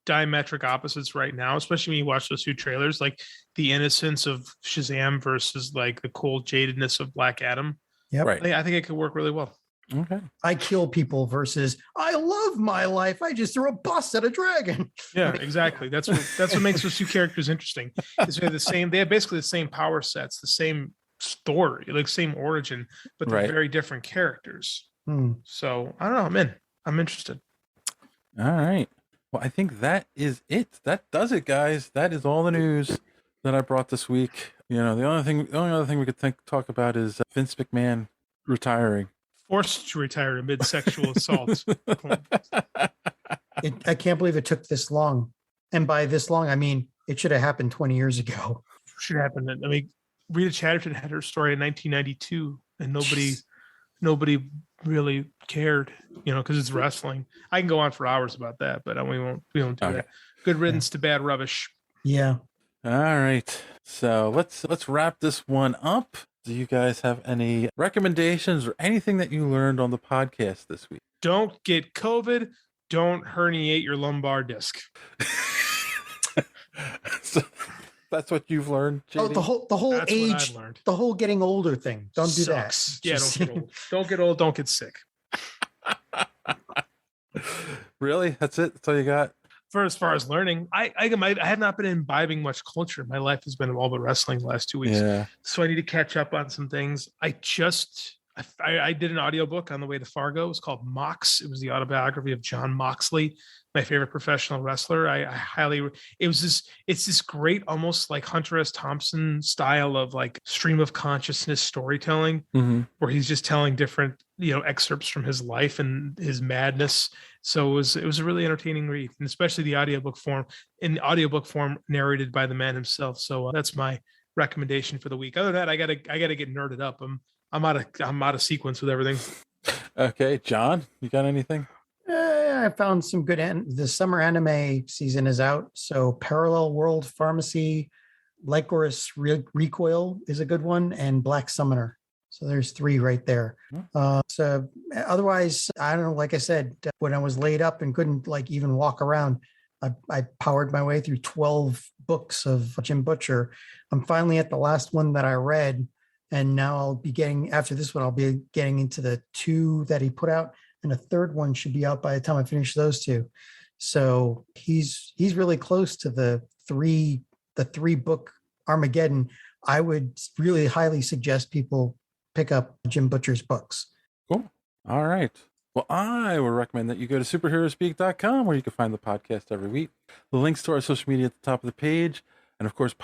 diametric opposites right now, especially when you watch those two trailers, like the innocence of Shazam versus like the cold jadedness of Black Adam. Yeah, right. I think it could work really well. Okay. I kill people versus I love my life. I just threw a bus at a dragon. Yeah, exactly. That's what makes those two characters interesting. Is they have basically the same power sets, the same story, like same origin, but they're very different characters. So I don't know. I'm in. I'm interested. All right. Well, I think that is it. That does it, guys. That is all the news that I brought this week. The only other thing we could talk about is Vince McMahon retiring. Forced to retire amid sexual assault. I can't believe it took this long. And by this long, I mean, it should have happened 20 years ago. Should happen. I mean, Rita Chatterton had her story in 1992, and nobody really cared, because it's wrestling. I can go on for hours about that, but we won't do that. Good riddance to bad rubbish. Yeah. All right. So let's wrap this one up. Do you guys have any recommendations or anything that you learned on the podcast this week? Don't get COVID. Don't herniate your lumbar disc. So that's what you've learned, JD? Oh, the whole That's age, the whole getting older thing. Don't do Sucks. that. Yeah, don't get old. Don't get sick. Really? That's it? That's all you got? For as far as learning, I have not been imbibing much culture. My life has been all but wrestling the last 2 weeks. Yeah. So I need to catch up on some things. I did an audiobook on the way to Fargo. It was called Mox. It was the autobiography of John Moxley, my favorite professional wrestler. It's this great, almost like Hunter S. Thompson style of like stream of consciousness storytelling, where he's just telling different, excerpts from his life and his madness. So it was a really entertaining read, and especially the audiobook form narrated by the man himself. So that's my recommendation for the week. Other than that, I gotta get nerded up. I'm out of sequence with everything. Okay, John, you got anything? I found some good. The summer anime season is out, so Parallel World Pharmacy, Lycoris Recoil is a good one, and Black Summoner. So there's 3 right there. So otherwise, I don't know. Like I said, when I was laid up and couldn't even walk around, I powered my way through 12 books of Jim Butcher. I'm finally at the last one that I read. And now after this one, I'll be getting into the 2 that he put out, and a 3rd one should be out by the time I finish those 2. So he's really close to the 3 book Armageddon. I would really highly suggest people pick up Jim Butcher's books. Cool. All right. Well, I would recommend that you go to superheroespeak.com, where you can find the podcast every week. The links to our social media at the top of the page. And of course,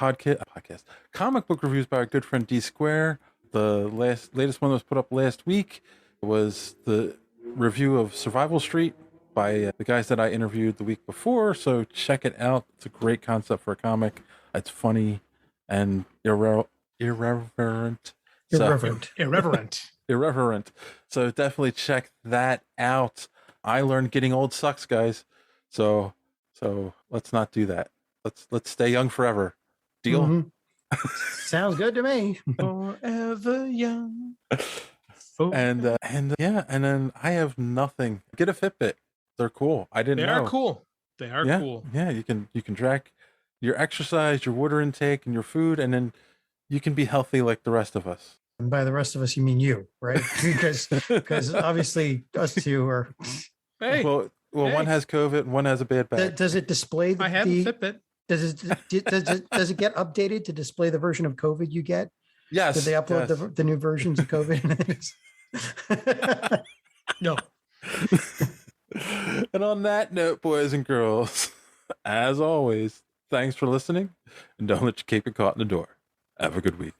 comic book reviews by our good friend D Square. The latest one that was put up last week was the review of Survival Street by the guys that I interviewed the week before. So check it out. It's a great concept for a comic. It's funny and irreverent. Irreverent. So definitely check that out. I learned getting old sucks, guys. So let's not do that. Let's stay young forever. Deal? Sounds good to me. Forever young. And then I have nothing. Get a Fitbit. They're cool. I didn't know. They are cool. They are cool. Yeah, you can track your exercise, your water intake, and your food, and then you can be healthy like the rest of us. And by the rest of us, you mean you, right? Because obviously us 2 are. Hey. Well, one has COVID, and one has a bad back. Does it display I have a Fitbit. Does it get updated to display the version of COVID you get? Yes. Did they upload the new versions of COVID? No. And on that note, boys and girls, as always, thanks for listening, and don't let your cape get caught in the door. Have a good week.